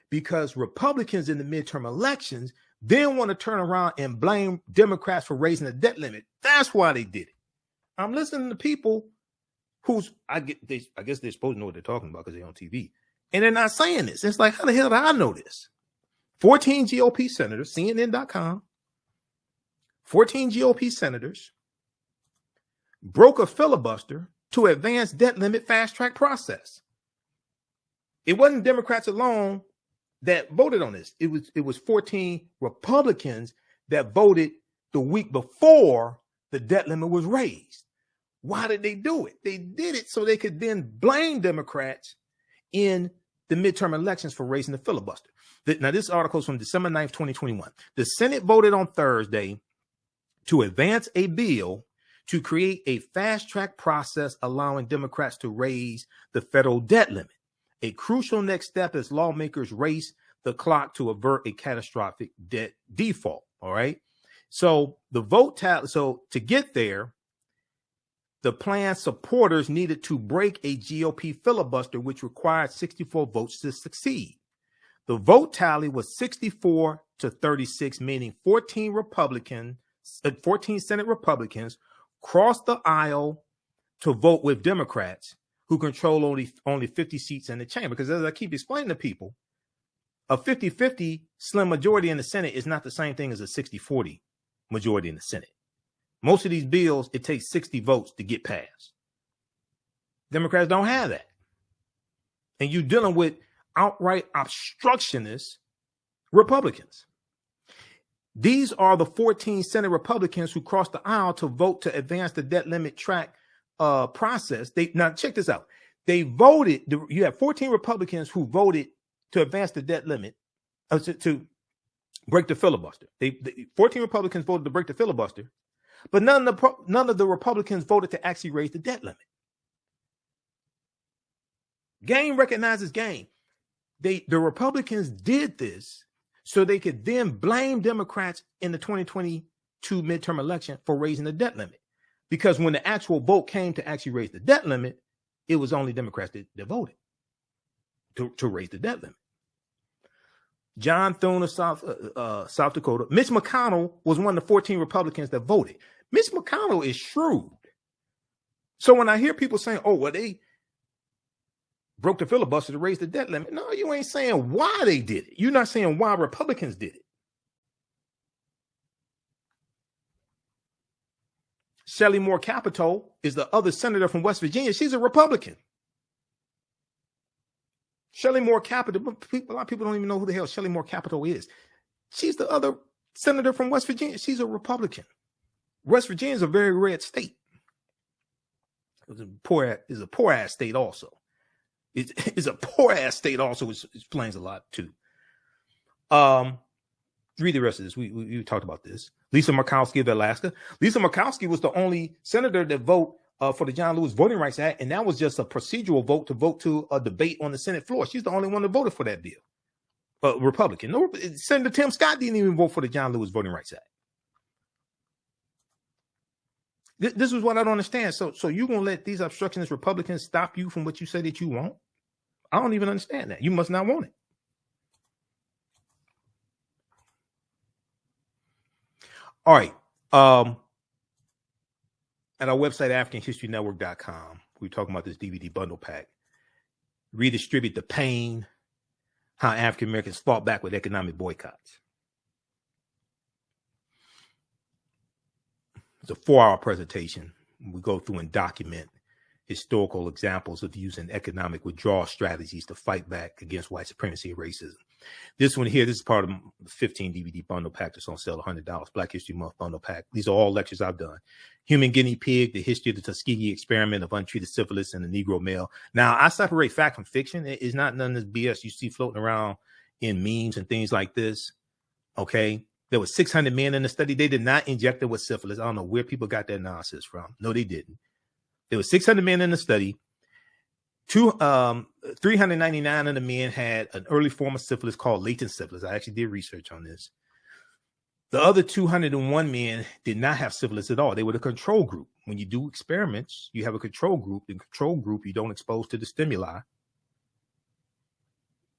because Republicans in the midterm elections then want to turn around and blame Democrats for raising the debt limit. That's why they did it. I'm listening to people I guess they're supposed to know what they're talking about because they're on TV, and they're not saying this. It's like, how the hell do I know this? 14 GOP senators, CNN.com, 14 GOP senators broke a filibuster to advance debt limit fast track process. It wasn't Democrats alone that voted on this. It was 14 Republicans that voted the week before the debt limit was raised. Why did they do it? They did it so they could then blame Democrats in the midterm elections for raising the filibuster. Now, this article is from December 9th, 2021. The Senate voted on Thursday to advance a bill to create a fast track process allowing Democrats to raise the federal debt limit. a crucial next step as lawmakers race the clock to avert a catastrophic debt default. All right. So the vote tally. So to get there, the plan's supporters needed to break a GOP filibuster, which required 64 votes to succeed. The vote tally was 64 to 36, meaning 14 Senate Republicans crossed the aisle to vote with Democrats, who control only 50 seats in the chamber. Because as I keep explaining to people, a 50-50 slim majority in the Senate is not the same thing as a 60-40 majority in the Senate. Most of these bills, it takes 60 votes to get passed. Democrats don't have that. And you're dealing with outright obstructionist Republicans. These are the 14 Senate Republicans who crossed the aisle to vote to advance the debt limit track process. Now, check this out. They voted. You have 14 Republicans who voted to advance the debt limit, to break the filibuster. 14 Republicans voted to break the filibuster, but none of the Republicans voted to actually raise the debt limit. Game recognizes game. The Republicans did this so they could then blame Democrats in the 2022 midterm election for raising the debt limit. Because when the actual vote came to actually raise the debt limit, it was only Democrats that voted to raise the debt limit. John Thune of South Dakota. Mitch McConnell was one of the 14 Republicans that voted. Mitch McConnell is shrewd. So when I hear people saying, oh, well, they broke the filibuster to raise the debt limit. No, you ain't saying why they did it. You're not saying why Republicans did it. Shelley Moore Capito is the other senator from West Virginia. She's a Republican. Shelley Moore Capito, a lot of people don't even know who the hell Shelley Moore Capito is. She's the other senator from West Virginia. She's a Republican. West Virginia is a very red state. It's a poor ass state also. It's a poor ass state also, which explains a lot too. Read the rest of this. We talked about this. Lisa Murkowski of Alaska. Lisa Murkowski was the only senator that voted for the John Lewis Voting Rights Act, and that was just a procedural vote to a debate on the Senate floor. She's the only one that voted for that bill. Republican. No, Senator Tim Scott didn't even vote for the John Lewis Voting Rights Act. This is what I don't understand. So you're going to let these obstructionist Republicans stop you from what you say that you want? I don't even understand that. You must not want it. All right. At our website, AfricanHistoryNetwork.com, we're talking about this DVD bundle pack. Redistribute the pain, how African Americans fought back with economic boycotts. It's a 4-hour presentation. We go through and document historical examples of using economic withdrawal strategies to fight back against white supremacy and racism. This one here, this is part of the 15 DVD bundle pack that's on sale, $100, Black History Month bundle pack. These are all lectures I've done. Human Guinea Pig, the history of the Tuskegee experiment of untreated syphilis in the Negro male. Now, I separate fact from fiction. It's not none of this BS you see floating around in memes and things like this. Okay. There were 600 men in the study. They did not inject it with syphilis. I don't know where people got that nonsense from. No, they didn't. There were 600 men in the study. 399 of the men had an early form of syphilis called latent syphilis. I actually did research on this. The other 201 men did not have syphilis at all. They were the control group. When you do experiments, you have a control group. The control group you don't expose to the stimuli.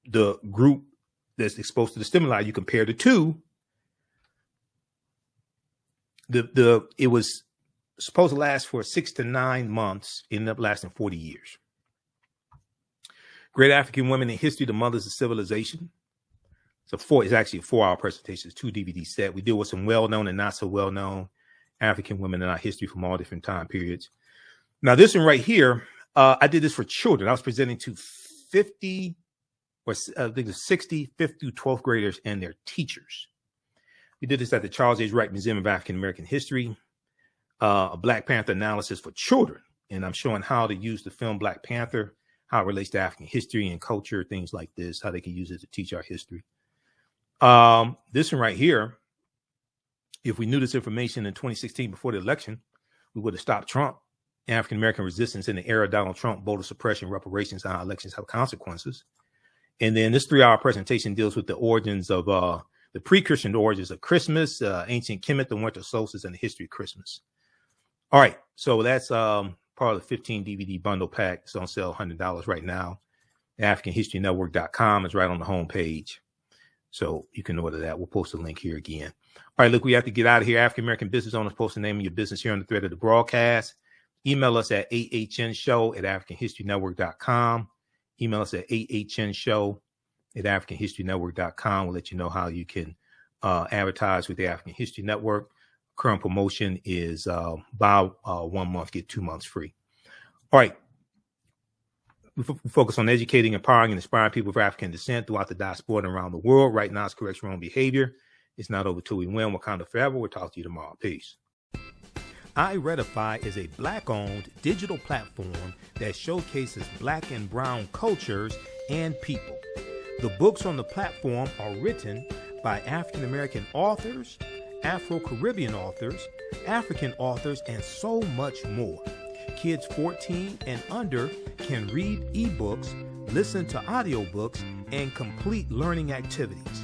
The group that's exposed to the stimuli, you compare the two. It was supposed to last for 6 to 9 months, ended up lasting 40 years. Great African Women in History, the Mothers of Civilization. It's actually a 4-hour presentation. It's 2 DVD set. We deal with some well-known and not so well-known African women in our history from all different time periods. Now, this one right here, I did this for children. I was presenting to 50, or I think it's 60, 5th through 12th graders and their teachers. We did this at the Charles H. Wright Museum of African American History, a Black Panther analysis for children. And I'm showing how to use the film Black Panther, how it relates to African history and culture, things like this, how they can use it to teach our history. This one right here, if we knew this information in 2016 before the election, we would have stopped Trump. African American resistance in the era of Donald Trump, voter suppression, reparations, and how elections have consequences. And then this 3-hour presentation deals with the origins of the pre-Christian origins of Christmas, ancient Kemet, the winter solstice, and the history of Christmas. All right, so that's part of the 15 DVD bundle pack. It's on sale $100 right now. AfricanHistoryNetwork.com is right on the homepage, so you can order that. We'll post a link here again. All right, look, we have to get out of here. African American business owners, post the name of your business here on the thread of the broadcast. Email us at AHNShow@AfricanHistoryNetwork.com. Email us at AHNShow@AfricanHistoryNetwork.com. We'll let you know how you can advertise with the African History Network. Current promotion is buy 1 month, get 2 months free. All right. We focus on educating, empowering, and inspiring people of African descent throughout the diaspora and around the world. Right now, it's correct your own behavior. It's not over till we win. Wakanda forever. We'll talk to you tomorrow. Peace. iRedify is a Black-owned digital platform that showcases Black and Brown cultures and people. The books on the platform are written by African American authors, Afro-Caribbean authors, African authors, and so much more. Kids 14 and under can read ebooks, listen to audiobooks, and complete learning activities.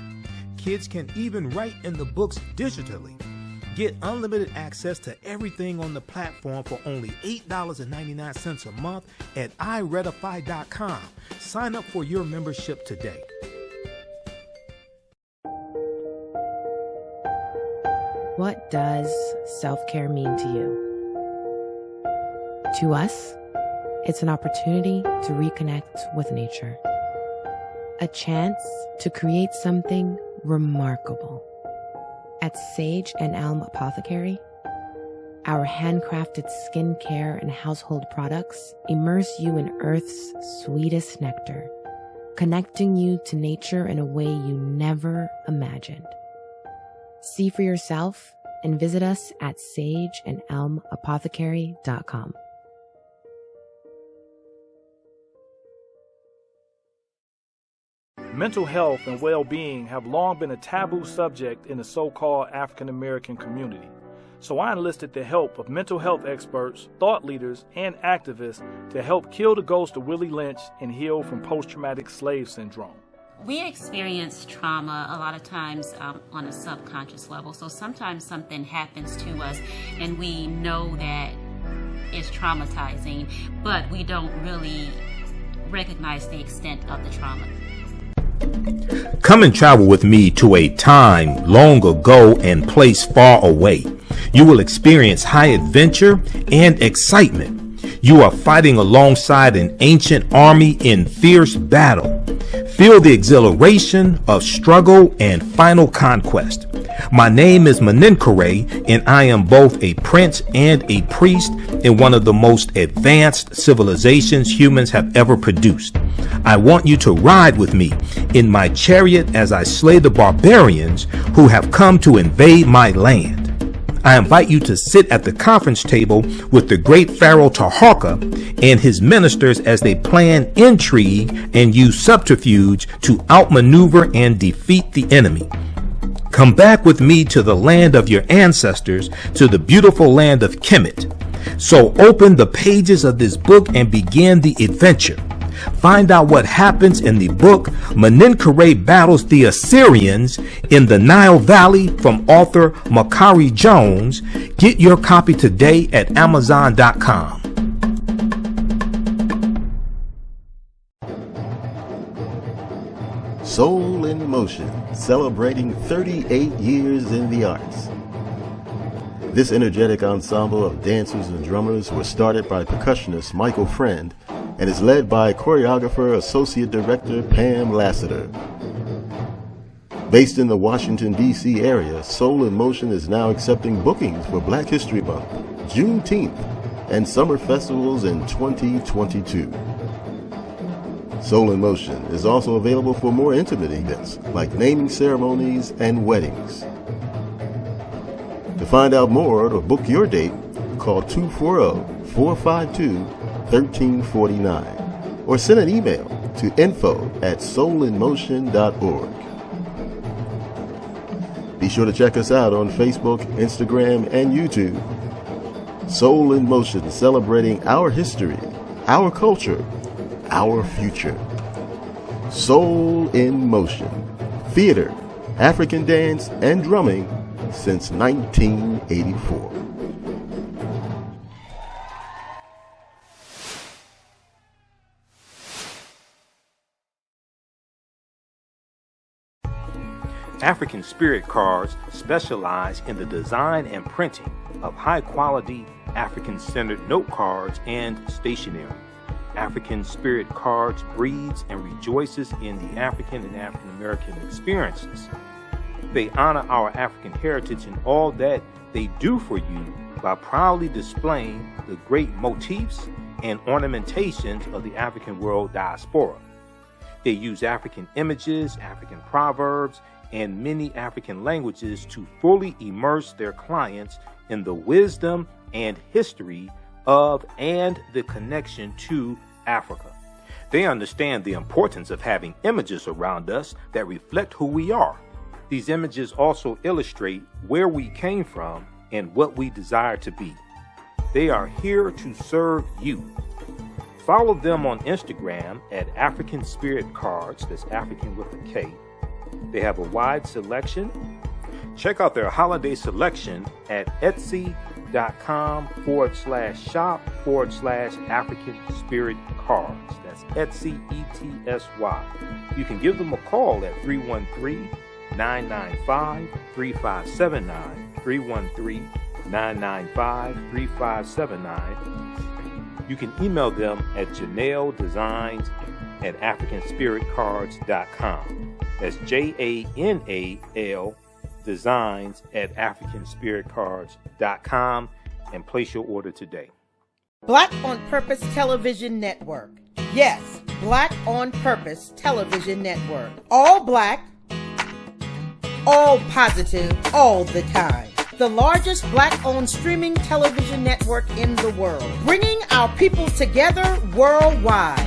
Kids can even write in the books digitally. Get unlimited access to everything on the platform for only $8.99 a month at iRedify.com. Sign up for your membership today. What does self-care mean to you? To us, it's an opportunity to reconnect with nature. A chance to create something remarkable. At Sage and Elm Apothecary, our handcrafted skincare and household products immerse you in Earth's sweetest nectar, connecting you to nature in a way you never imagined. See for yourself and visit us at sageandelmapothecary.com. Mental health and well-being have long been a taboo subject in the so-called African American community. So I enlisted the help of mental health experts, thought leaders, and activists to help kill the ghost of Willie Lynch and heal from post-traumatic slave syndrome. We experience trauma a lot of times on a subconscious level. So sometimes something happens to us and we know that it's traumatizing, but we don't really recognize the extent of the trauma. Come and travel with me to a time long ago and place far away. You will experience high adventure and excitement. You are fighting alongside an ancient army in fierce battle. Feel the exhilaration of struggle and final conquest. My name is Menenkere, and I am both a prince and a priest in one of the most advanced civilizations humans have ever produced. I want you to ride with me in my chariot as I slay the barbarians who have come to invade my land. I invite you to sit at the conference table with the great Pharaoh Taharka and his ministers as they plan intrigue and use subterfuge to outmaneuver and defeat the enemy. Come back with me to the land of your ancestors, to the beautiful land of Kemet. So open the pages of this book and begin the adventure. Find out what happens in the book Menenkere Battles the Assyrians in the Nile Valley from author Makari Jones. Get your copy today at Amazon.com. Soul in Motion, celebrating 38 years in the arts. This energetic ensemble of dancers and drummers was started by percussionist Michael Friend and is led by choreographer Associate Director Pam Lassiter. Based in the Washington, D.C. area, Soul in Motion is now accepting bookings for Black History Month, Juneteenth, and summer festivals in 2022. Soul in Motion is also available for more intimate events like naming ceremonies and weddings. To find out more or to book your date, call 240-452-1349 or send an email to info@soulinmotion.org. Be sure to check us out on Facebook, Instagram, and YouTube. Soul in Motion, celebrating our history, our culture, our future. Soul in Motion. Theater, African dance, and drumming since 1984. African Spirit Cards specialize in the design and printing of high-quality African-centered note cards and stationery. African Spirit Cards breeds and rejoices in the African and African American experiences. They honor our African heritage in all that they do for you by proudly displaying the great motifs and ornamentations of the African world diaspora. They use African images, African proverbs, and many African languages to fully immerse their clients in the wisdom and history of and the connection to Africa. They understand the importance of having images around us that reflect who we are. These images also illustrate where we came from and what we desire to be. They are here to serve you. Follow them on Instagram at African Spirit Cards, that's African with a K. They have a wide selection. Check out their holiday selection at Etsy.com/shop/African Spirit Cards. That's Etsy, ETSY. You can give them a call at 313-995-3579, 313-995-3579. You can email them at janeldesigns@AfricanSpiritCards.com. That's JANAL designs@AfricanSpiritCards.com, and place your order today. Black on Purpose Television Network. Yes, Black on Purpose Television Network. All black, all positive, all the time. The largest black-owned streaming television network in the world, bringing our people together worldwide.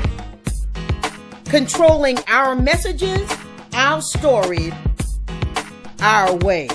Controlling our messages, our stories, our way.